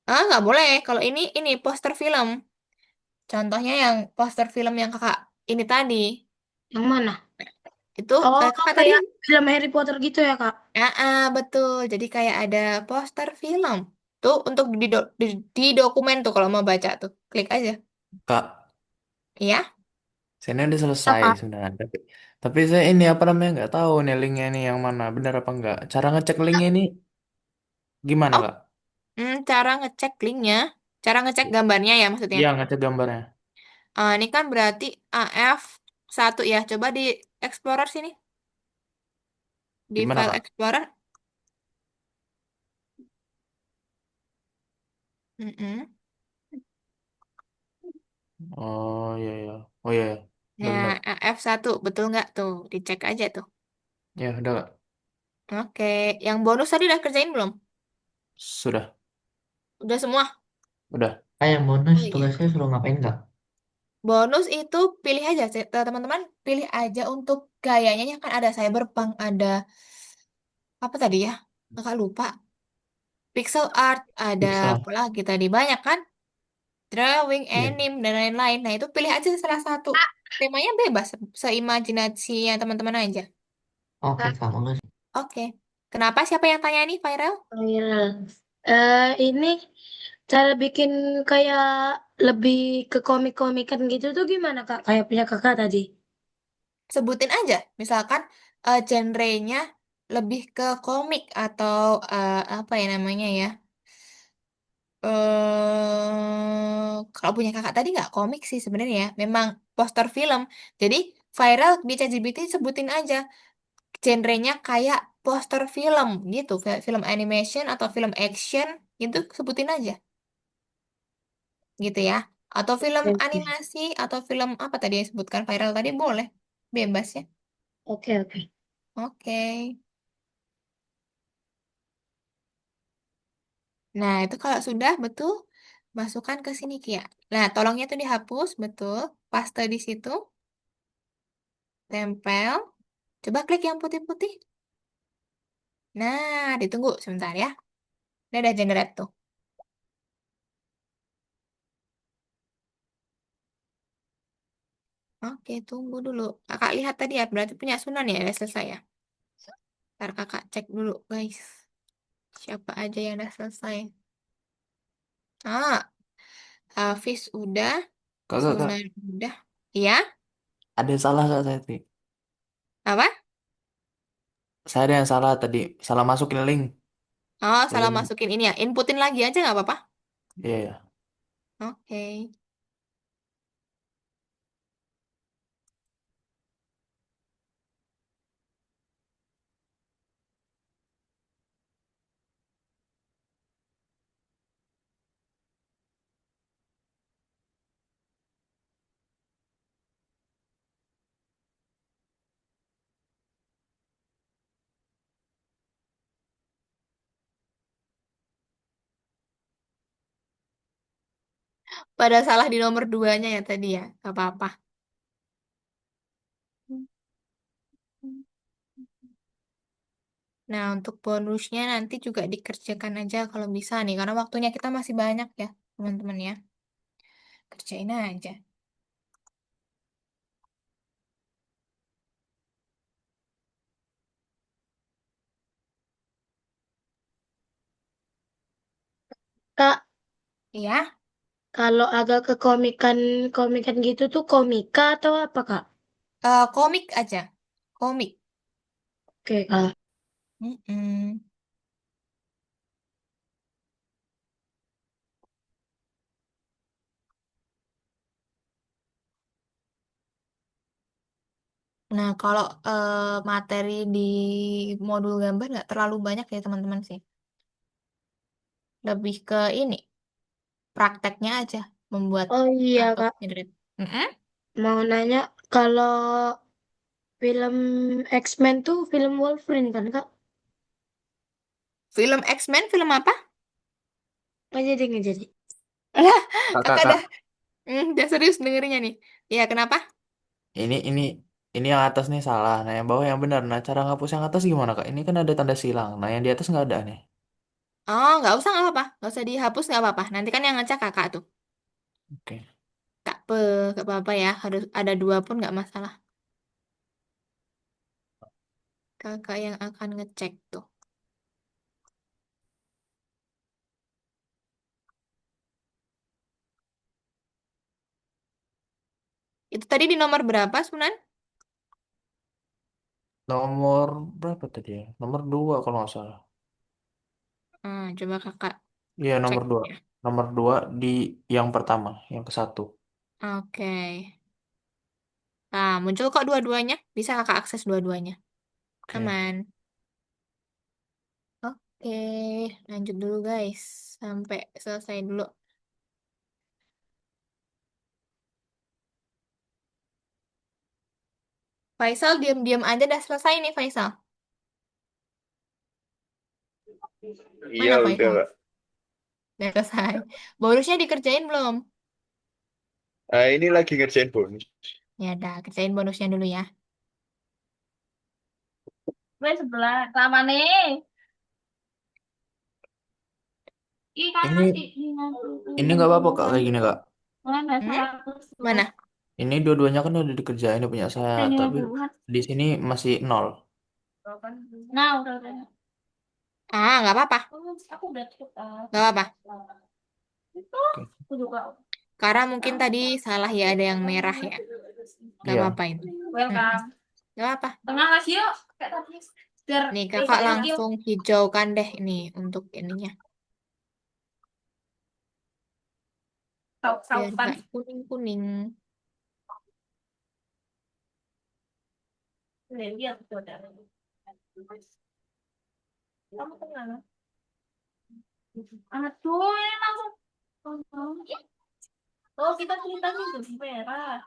Ah, nggak boleh. Kalau ini poster film. Contohnya yang poster film yang kakak ini tadi. Yang mana? Itu Oh, kakak tadi. kayak film Harry Potter gitu ya Kak? Betul. Jadi kayak ada poster film. Tuh untuk di dokumen tuh kalau mau baca tuh. Klik aja. Kak, Iya. saya udah selesai Apa? sebenarnya. Tapi saya ini apa namanya nggak tahu nih linknya ini yang mana, benar apa enggak. Cara ngecek linknya ini gimana, Oh, Kak? cara ngecek linknya. Cara ngecek gambarnya ya maksudnya. Iya, ngecek gambarnya. Ini kan berarti AF1 ya. Coba di Explorer sini. Di Gimana, file Kak? Explorer. Mm-mm. Oh, iya, iya. Oh, iya, iya. Udah Nah, benar. AF1 betul nggak tuh? Dicek aja tuh. Ya, udah, Kak. Oke, yang bonus tadi udah kerjain belum? Sudah, Udah semua? udah. Ah, yang bonus Oh iya. tugasnya suruh ngapain Kak? Bonus itu pilih aja, teman-teman. Pilih aja untuk gayanya yang kan ada cyberpunk, ada apa tadi ya? Kakak lupa. Pixel art, ada Pixel. apa lagi tadi? Banyak kan? Drawing, Iya. anime, dan lain-lain. Nah, itu pilih aja salah satu. Temanya bebas, seimajinasinya teman-teman aja. Oke Kak, makasih. Oke. Kenapa? Siapa yang tanya nih, Viral? Viral. Ini cara bikin kayak lebih ke komik-komikan gitu tuh gimana Kak? Kayak punya Kakak tadi. Sebutin aja. Misalkan genrenya lebih ke komik atau apa ya namanya ya? Kalau punya kakak tadi nggak komik sih sebenarnya ya. Memang poster film. Jadi viral di ChatGPT sebutin aja genrenya kayak poster film gitu. Film animation atau film action gitu sebutin aja gitu ya. Atau film Oke, animasi atau film apa tadi yang disebutkan viral tadi boleh. Bebas ya. oke, oke. Oke. Nah, itu kalau sudah betul masukkan ke sini Kia. Nah, tolongnya tuh dihapus betul. Paste di situ, tempel. Coba klik yang putih-putih. Nah, ditunggu sebentar ya. Ini ada generate tuh. Oke, tunggu dulu. Kakak lihat tadi ya, berarti punya Sunan ya, udah selesai ya. Ntar kakak cek dulu, guys. Siapa aja yang udah selesai. Ah, Hafiz udah, Kak. Sunan udah. Iya? Ada yang salah, Kak, saya tadi. Apa? Saya ada yang salah tadi. Salah masukin link. Oh, salah Link. masukin ini ya. Inputin lagi aja nggak apa-apa. Iya, iya. Oke. Pada salah di nomor duanya ya tadi ya. Gak apa-apa. Nah, untuk bonusnya nanti juga dikerjakan aja kalau bisa nih. Karena waktunya kita masih banyak ya, teman-teman ya. Kerjain aja. Kak, Ya, kalau agak ke komikan komikan gitu tuh komika atau apa Kak? komik aja. Komik. Oke Kak. Mm-mm. Nah, kalau materi di modul gambar nggak terlalu banyak ya teman-teman sih. Lebih ke ini, prakteknya aja. Membuat Oh iya atau Kak, ngedit. Mm-mm. mau nanya kalau film X-Men tuh film Wolverine kan Kak? Film X-Men, film apa? Nggak jadi. Lah, Kak, kak, kakak kak. dah serius dengerinnya nih. Ya, kenapa? Ini ini ini yang atas nih salah. Nah, yang bawah yang benar. Nah, cara ngapus yang atas gimana, Kak? Ini kan ada tanda silang. Nah, yang di atas nggak ada nih. Oh, nggak usah, nggak apa-apa. Nggak usah dihapus, nggak apa-apa. Nanti kan yang ngecek kakak tuh. Oke. Nggak apa-apa ya. Harus ada dua pun nggak masalah. Kakak yang akan ngecek tuh. Itu tadi di nomor berapa, Sunan? Nomor berapa tadi ya? Nomor 2 kalau nggak salah. Coba kakak Iya, cek nomor 2. ya. Nomor 2 di yang pertama, yang ke satu. Oke. Nah, muncul kok dua-duanya. Bisa kakak akses dua-duanya. Oke. Aman. Oke, lanjut dulu guys. Sampai selesai dulu. Faisal diam-diam aja dah selesai nih Faisal. Iya, Mana udah, Faisal? Kak. Udah selesai. Bonusnya dikerjain belum? Ah, ini lagi ngerjain bonus. Ya udah, kerjain bonusnya dulu ya. Wes sebelah sama nih. Ih kan Ini masih ini nggak apa-apa, Kak, kayak gini, Kak. mana Hmm? 100 Mana? Ini dua-duanya kan udah dikerjain ini punya saya, lima tapi puluhan. di sini masih nol. Nah, udah. Nggak apa-apa. Aku udah tutup. Nggak apa-apa. Itu Oke. aku juga. Karena mungkin tadi salah ya, ada yang merah ya. Nggak Iya. apa-apa itu. Mm-mm. Welcome. Nggak apa. Tengah ngasih yuk. Kayak tadi. Biar Nih kakak risetnya skill. langsung hijaukan deh ini untuk ininya. Biar Saupan. nggak kuning-kuning. Lihat tuh ada. Kamu tengah. Aduh, ini langsung. Oh, kita ceritanya jadi merah.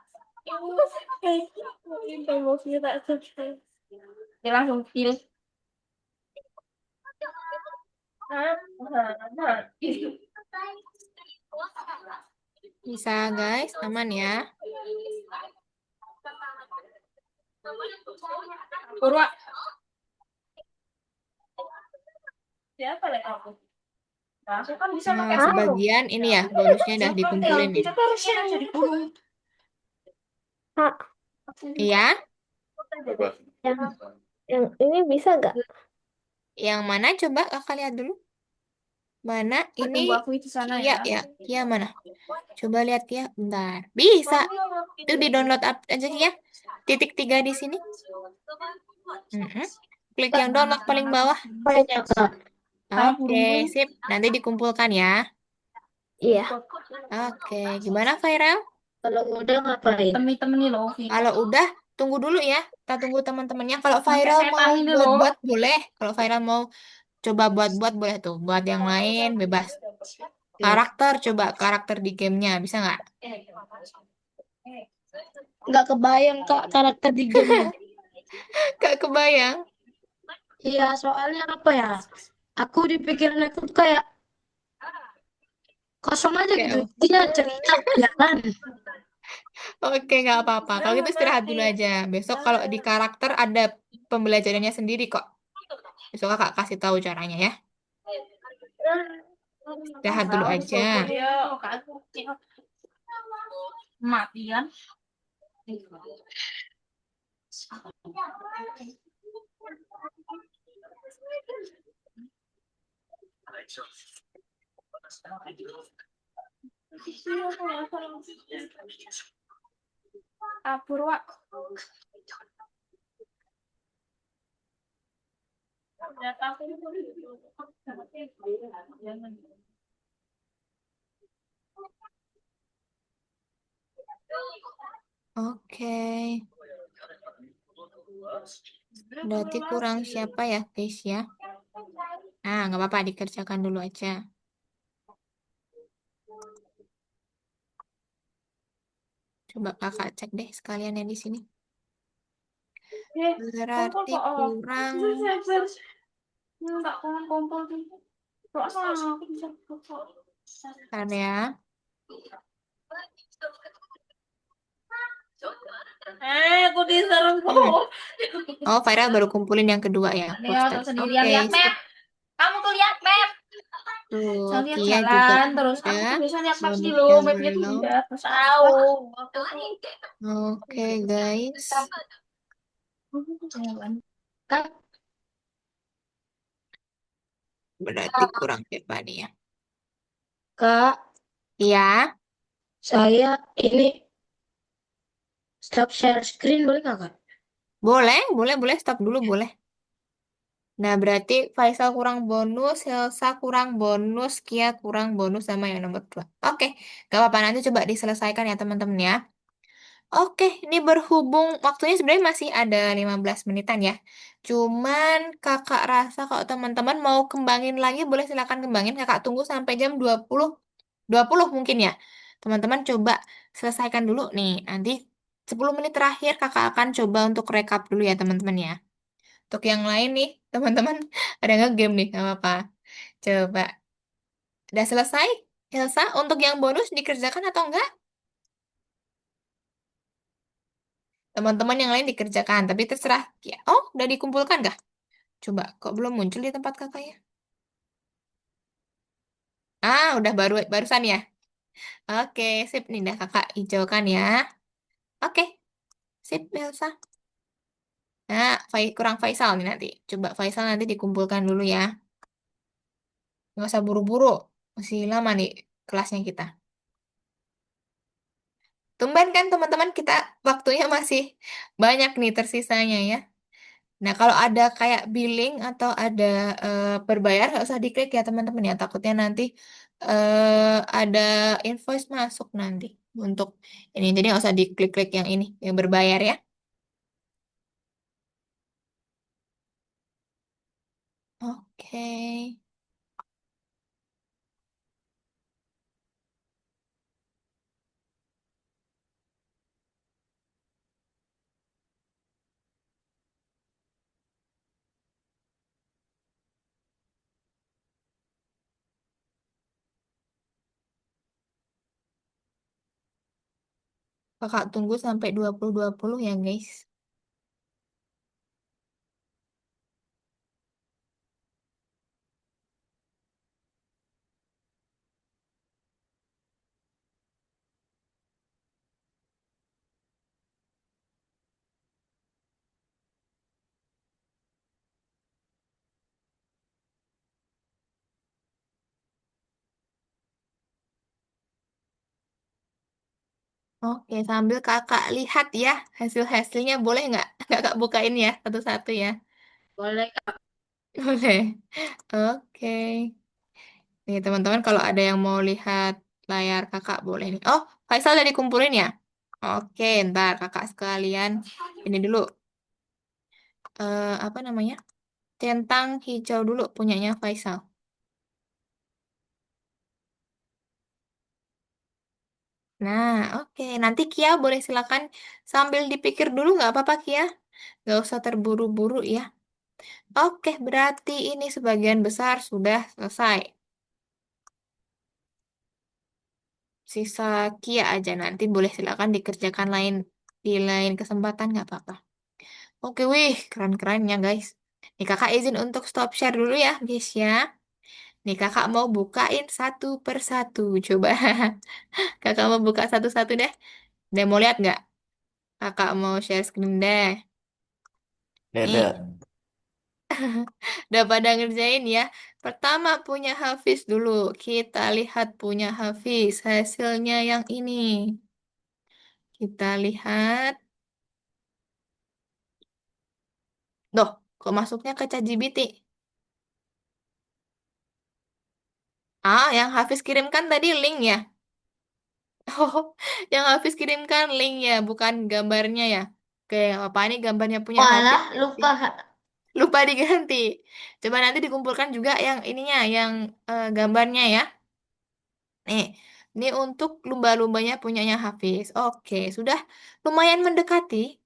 Kayak gitu, emosinya tak selesai. Dia langsung kill. Bisa guys, aman ya. Purwa. Siapa lagi aku? Nah, aku kan bisa Nah, pakai burung. sebagian ini ya, bonusnya udah dikumpulin nih. Kita harusnya jadi burung. Iya, Apa? Yang ini bisa nggak? yang mana coba kakak lihat dulu. Mana ini? Tunggu aku di sana Kia ya. ya, Kia mana? Coba lihat Kia, bentar. Bisa. Itu di download aja Kia. Titik 3 di sini. Mm-mm. Klik yang download paling bawah. Banyak Kak. Oke, sip. Nanti dikumpulkan ya. Iya. Oke, gimana Viral? Kalau udah ngapain? Temen-temen nih loh. Kalau udah, tunggu dulu ya. Kita tunggu teman-temannya. Kalau Pakai Viral setan mau ini loh. buat-buat boleh. Kalau Viral mau coba buat-buat boleh tuh. Buat yang lain bebas. Karakter, coba karakter di gamenya. Bisa nggak? Nggak kebayang Kak karakter di gamenya. Gak kebayang. Iya, soalnya apa ya? Aku di pikiran aku tuh kayak kosong aja Oke, gitu. Intinya cerita jalan. oke, nggak apa-apa. Kalau gitu istirahat dulu aja. Besok kalau di karakter ada pembelajarannya sendiri kok. Besok kakak kasih tahu caranya ya. Istirahat dulu aja. Matian. Purwa. Oke. Berarti kurang siapa ya, guys ya? Nah, nggak apa-apa, dikerjakan dulu aja. Coba kakak cek deh sekalian yang di sini. Kumpul Berarti kok. kurang. Enggak kumpul di. Kok sama aku bisa kumpul. Bentar ya. Aku diserbu. Oh, Viral baru kumpulin yang kedua ya, Dia poster. tuh sendirian Oke, lihat sip. map. Kamu tuh lihat map. Tuh, Saya lihat Kia juga jalan terus. Aku udah. tuh biasa lihat map sih Bonusnya lo. Mapnya tuh belum. udah terus tahu. Oke, guys. Kak, Berarti kurang siapa nih ya? Kak, Iya, saya ini stop share screen boleh nggak, Kak? boleh. Stop dulu, boleh. Nah, berarti Faisal kurang bonus, Helsa kurang bonus, Kia kurang bonus sama yang nomor 2. Oke, gak apa-apa. Nanti coba diselesaikan ya, teman-teman ya. Oke, ini berhubung waktunya sebenarnya masih ada 15 menitan ya. Cuman kakak rasa kalau teman-teman mau kembangin lagi, boleh silakan kembangin. Kakak tunggu sampai jam 20 mungkin ya. Teman-teman coba selesaikan dulu nih. Nanti 10 menit terakhir kakak akan coba untuk rekap dulu ya teman-teman ya. Untuk yang lain nih, teman-teman ada nge-game nih, nggak apa-apa. Coba. Udah selesai? Elsa, untuk yang bonus dikerjakan atau enggak? Teman-teman yang lain dikerjakan, tapi terserah. Ya. Oh, udah dikumpulkan nggak? Coba, kok belum muncul di tempat kakak ya? Ah, udah barusan ya. Oke, sip nih, dah kakak hijaukan ya. Oke, sip, Elsa. Nah, kurang Faisal nih nanti. Coba Faisal nanti dikumpulkan dulu ya. Nggak usah buru-buru. Masih lama nih kelasnya kita. Tumben kan teman-teman kita waktunya masih banyak nih tersisanya ya. Nah, kalau ada kayak billing atau ada berbayar, nggak usah diklik ya teman-teman ya. Takutnya nanti ada invoice masuk nanti untuk ini. Jadi nggak usah diklik-klik yang ini, yang berbayar ya. Oke. Kakak tunggu sampai 2020 ya guys. Oke, sambil kakak lihat ya hasil-hasilnya boleh nggak? Kakak bukain ya satu-satu ya. Boleh, Kak. Boleh. Oke. Nih teman-teman kalau ada yang mau lihat layar kakak boleh nih. Oh, Faisal udah dikumpulin ya? Oke, ntar kakak sekalian ini dulu. Apa namanya? Centang hijau dulu punyanya Faisal. Nah, oke. Nanti Kia boleh silakan sambil dipikir dulu nggak apa-apa Kia? Nggak usah terburu-buru ya. Oke, berarti ini sebagian besar sudah selesai. sisa Kia aja. Nanti boleh silakan dikerjakan di lain kesempatan nggak apa-apa. Oke, wih, keren-keren ya guys. Nih kakak izin untuk stop share dulu ya guys ya. Nih kakak mau bukain satu per satu. Coba kakak mau buka satu-satu deh. Deh mau lihat nggak? Kakak mau share screen deh. Nih, Dada. udah pada ngerjain ya. Pertama punya Hafiz dulu. Kita lihat punya Hafiz. Hasilnya yang ini. Kita lihat. Loh, kok masuknya ke ChatGPT? Ah, yang Hafiz kirimkan tadi link ya? Oh, yang Hafiz kirimkan link ya, bukan gambarnya ya. Oke, apa ini gambarnya punya Hafiz? Walah, lupa Kak. Lupa diganti. Coba nanti dikumpulkan juga yang ininya, yang gambarnya ya. Nih, ini untuk lumba-lumbanya punyanya Hafiz. Oke, sudah lumayan mendekati.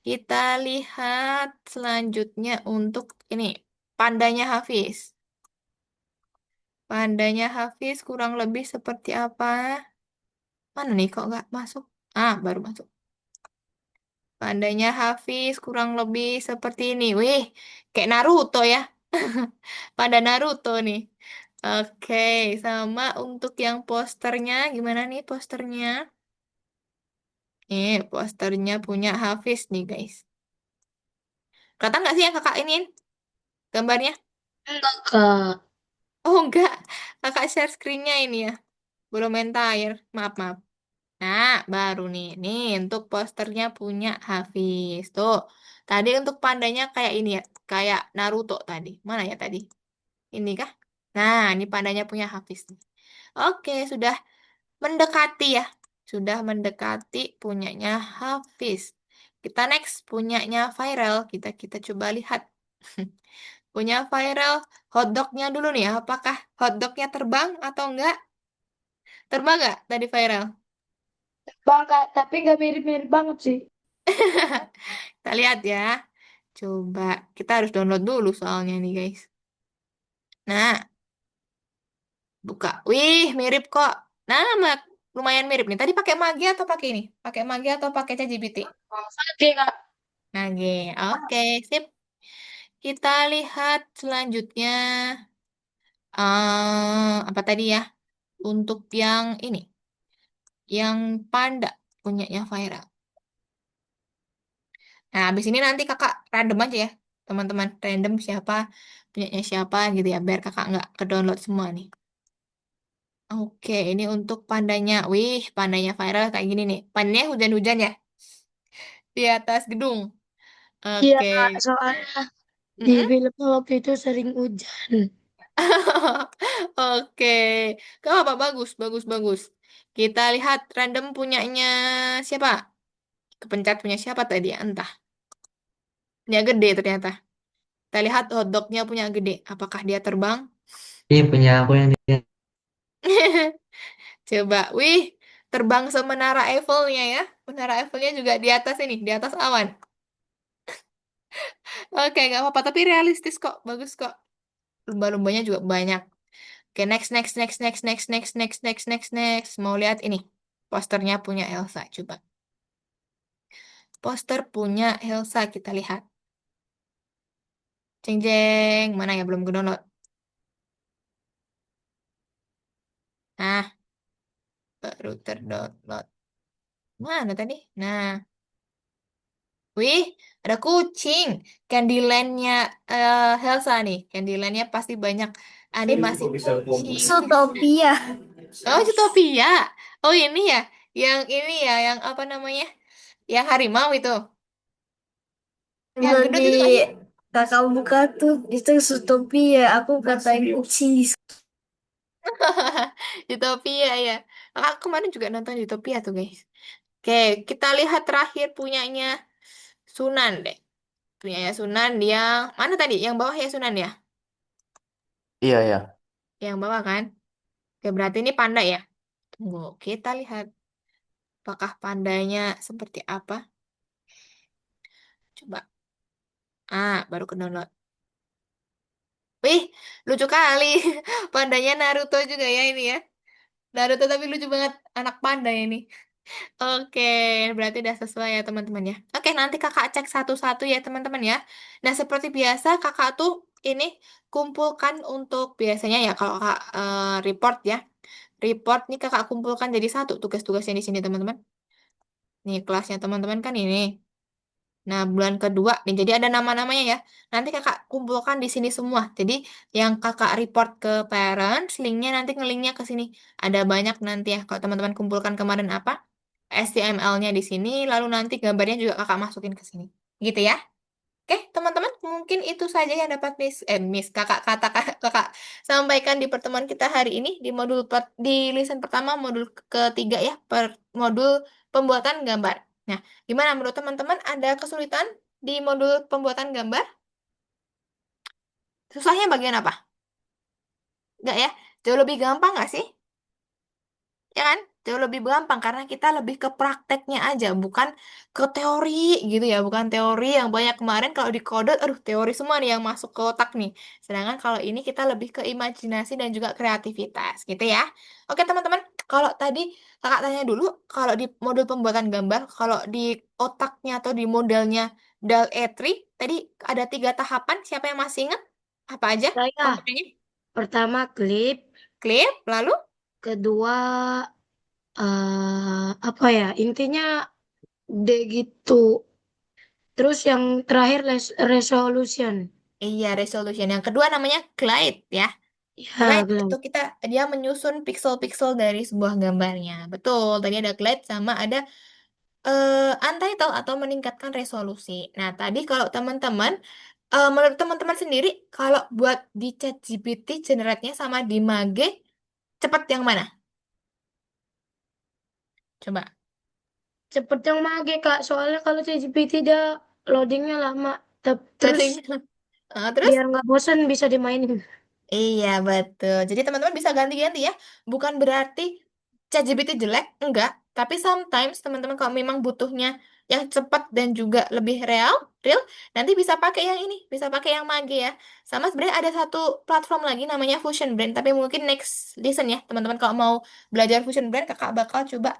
Kita lihat selanjutnya untuk ini, pandanya Hafiz. Pandanya Hafiz kurang lebih seperti apa? Mana nih kok nggak masuk? Ah, baru masuk. Pandanya Hafiz kurang lebih seperti ini. Wih, kayak Naruto ya. Pada Naruto nih. Oke, sama untuk yang posternya. Gimana nih posternya? Posternya punya Hafiz nih guys. Kelihatan nggak sih yang kakak ini gambarnya? Enggak, Kak. Oh enggak, kakak share screen-nya ini ya. Belum entire. Maaf, maaf. Nah, baru nih. Nih, untuk posternya punya Hafiz. Tuh, tadi untuk pandanya kayak ini ya. Kayak Naruto tadi. Mana ya tadi? Ini kah? Nah, ini pandanya punya Hafiz nih. Oke, sudah mendekati ya. Sudah mendekati punyanya Hafiz. Kita next punyanya Viral. Kita coba lihat. Punya Viral hotdognya dulu nih ya. Apakah hotdognya terbang atau enggak? Terbang nggak tadi Viral? Bang, Kak, tapi nggak mirip-mirip banget sih. Kita lihat ya. Coba kita harus download dulu soalnya nih guys. Nah, buka. Wih, mirip kok. Nah, lumayan mirip nih. Tadi pakai Magi atau pakai ini? Pakai Magi atau pakai ChatGPT? Oke, Kak. Magi. Oke, sip. Kita lihat selanjutnya. Apa tadi ya? Untuk yang ini, yang panda punyanya viral. Nah, habis ini nanti kakak random aja ya, teman-teman. Random siapa, punyanya siapa gitu ya, biar kakak nggak ke-download semua nih. Oke, ini untuk pandanya. Wih, pandanya viral kayak gini nih. Pandanya hujan-hujan ya, di atas gedung. Iya, Oke. Kak. Soalnya di Mm-mm. filmnya waktu itu sering hujan. Oke. Gak apa, bagus, bagus, bagus. Kita lihat random punyanya siapa? Kepencet punya siapa tadi ya? Entah. Punya gede ternyata. Kita lihat hotdognya punya gede. Apakah dia terbang? Iya punya aku yang dia. Coba, wih, terbang semenara Eiffelnya ya. Menara Eiffelnya juga di atas ini, di atas awan. Oke, nggak apa-apa, tapi realistis kok, bagus kok. Lumba-lumbanya juga banyak. Oke, next, next, next, next, next, next, next, next, next, next. Mau lihat ini, posternya punya Elsa, coba. Poster punya Elsa, kita lihat. Jeng jeng, mana ya belum download? Nah, baru terdownload. Mana tadi? Nah, wih, ada kucing. Candyland-nya Elsa nih. Candyland-nya pasti banyak animasi kucing. Zootopia. Oh, Zootopia. Oh, ini ya. Yang ini ya, yang apa namanya? Yang harimau itu. Yang gendut Di itu nggak sih? kakak buka tuh itu Zootopia. Aku katain kucing di Zootopia ya. Aku kemarin juga nonton Zootopia tuh, guys. Oke, kita lihat terakhir punyanya Sunan deh. Punyanya Sunan yang mana tadi? Yang bawah ya Sunan ya? Iya, iya. Yang bawah kan? Oke, berarti ini panda ya? Tunggu, kita lihat. Apakah pandanya seperti apa? Coba. Baru ke download. Wih, lucu kali. Pandanya Naruto juga ya ini ya. Naruto tapi lucu banget. Anak panda ini. Oke, berarti udah sesuai ya teman-teman ya. Oke, nanti kakak cek satu-satu ya teman-teman ya. Nah, seperti biasa kakak tuh ini kumpulkan untuk biasanya ya kalau kakak report ya. Report nih kakak kumpulkan jadi satu tugas-tugasnya di sini teman-teman. Nih kelasnya teman-teman kan ini. Nah, bulan kedua nih jadi ada nama-namanya ya. Nanti kakak kumpulkan di sini semua. Jadi yang kakak report ke parents, linknya nanti ngelinknya ke sini. Ada banyak nanti ya. Kalau teman-teman kumpulkan kemarin apa? HTML-nya di sini, lalu nanti gambarnya juga kakak masukin ke sini. Gitu ya. Oke, teman-teman, mungkin itu saja yang dapat Miss kakak sampaikan di pertemuan kita hari ini di di lesson pertama modul ketiga ya, modul pembuatan gambar. Nah, gimana menurut teman-teman ada kesulitan di modul pembuatan gambar? Susahnya bagian apa? Enggak ya? Jauh lebih gampang nggak sih? Ya kan? Jauh lebih gampang karena kita lebih ke prakteknya aja, bukan ke teori gitu ya, bukan teori yang banyak kemarin kalau di kode, aduh teori semua nih yang masuk ke otak nih. Sedangkan kalau ini kita lebih ke imajinasi dan juga kreativitas gitu ya. Oke teman-teman, kalau tadi kakak tanya dulu, kalau di modul pembuatan gambar, kalau di otaknya atau di modelnya DAL E3, tadi ada 3 tahapan, siapa yang masih ingat? Apa aja Saya komponennya? pertama klip, Klip, lalu? kedua apa ya? Intinya D gitu. Terus yang terakhir resolution. Iya, resolution. Yang kedua namanya glide ya. Ya, Glide itu Glenn. dia menyusun pixel-pixel dari sebuah gambarnya. Betul, tadi ada glide sama ada untitled atau meningkatkan resolusi. Nah, tadi kalau teman-teman, menurut teman-teman sendiri, kalau buat di ChatGPT generate-nya sama di Mage, cepat yang mana? Coba. Cepet yang mage, Kak. Soalnya kalau ChatGPT dia loadingnya lama. Terus Loading. Terus? biar nggak bosan bisa dimainin. Iya, betul. Jadi teman-teman bisa ganti-ganti ya. Bukan berarti ChatGPT jelek, enggak. Tapi sometimes teman-teman kalau memang butuhnya yang cepat dan juga lebih real, nanti bisa pakai yang ini, bisa pakai yang Mage ya. Sama sebenarnya ada satu platform lagi namanya Fusion Brand, tapi mungkin next lesson ya, teman-teman kalau mau belajar Fusion Brand, kakak bakal coba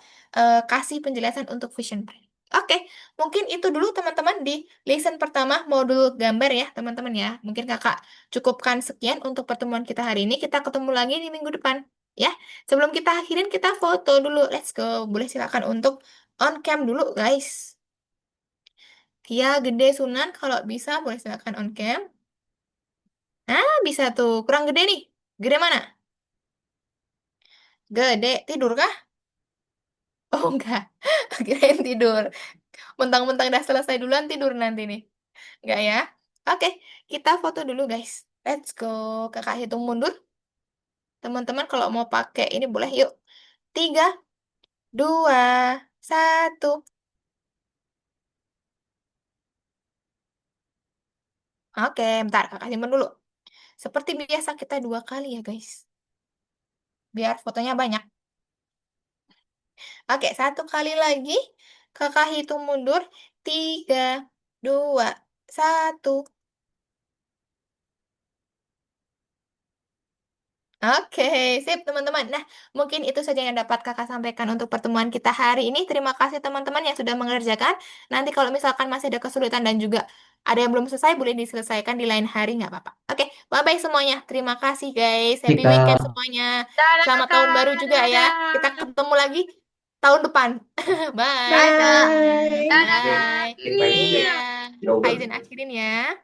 kasih penjelasan untuk Fusion Brand. Oke, mungkin itu dulu teman-teman di lesson pertama modul gambar ya, teman-teman ya. Mungkin kakak cukupkan sekian untuk pertemuan kita hari ini. Kita ketemu lagi di minggu depan. Ya, sebelum kita akhirin, kita foto dulu. Let's go. Boleh silakan untuk on cam dulu, guys. Kia gede Sunan, kalau bisa boleh silakan on cam. Ah, bisa tuh. Kurang gede nih. Gede mana? Gede. Tidur kah? Oh, enggak. Kirain tidur. Mentang-mentang udah selesai duluan, tidur nanti nih. Enggak ya? Oke, kita foto dulu, guys. Let's go. Kakak hitung mundur. Teman-teman kalau mau pakai ini boleh yuk. 3, 2, 1. Oke, bentar, kakak simpen dulu. Seperti biasa kita 2 kali ya, guys. Biar fotonya banyak. Oke, 1 kali lagi. Kakak hitung mundur. 3, 2, 1. Oke, sip teman-teman. Nah, mungkin itu saja yang dapat kakak sampaikan untuk pertemuan kita hari ini. Terima kasih teman-teman yang sudah mengerjakan. Nanti kalau misalkan masih ada kesulitan dan juga ada yang belum selesai, boleh diselesaikan di lain hari, nggak apa-apa. Oke, bye-bye semuanya. Terima kasih guys. Happy Jika weekend semuanya. Dadah, Selamat tahun baru Kakak. juga ya. Kita Dadah. ketemu lagi tahun depan. Bye. Bye, Kak. Bye. Bye. Dadah, Kak. Iya. Ini. Kak izin akhirin ya.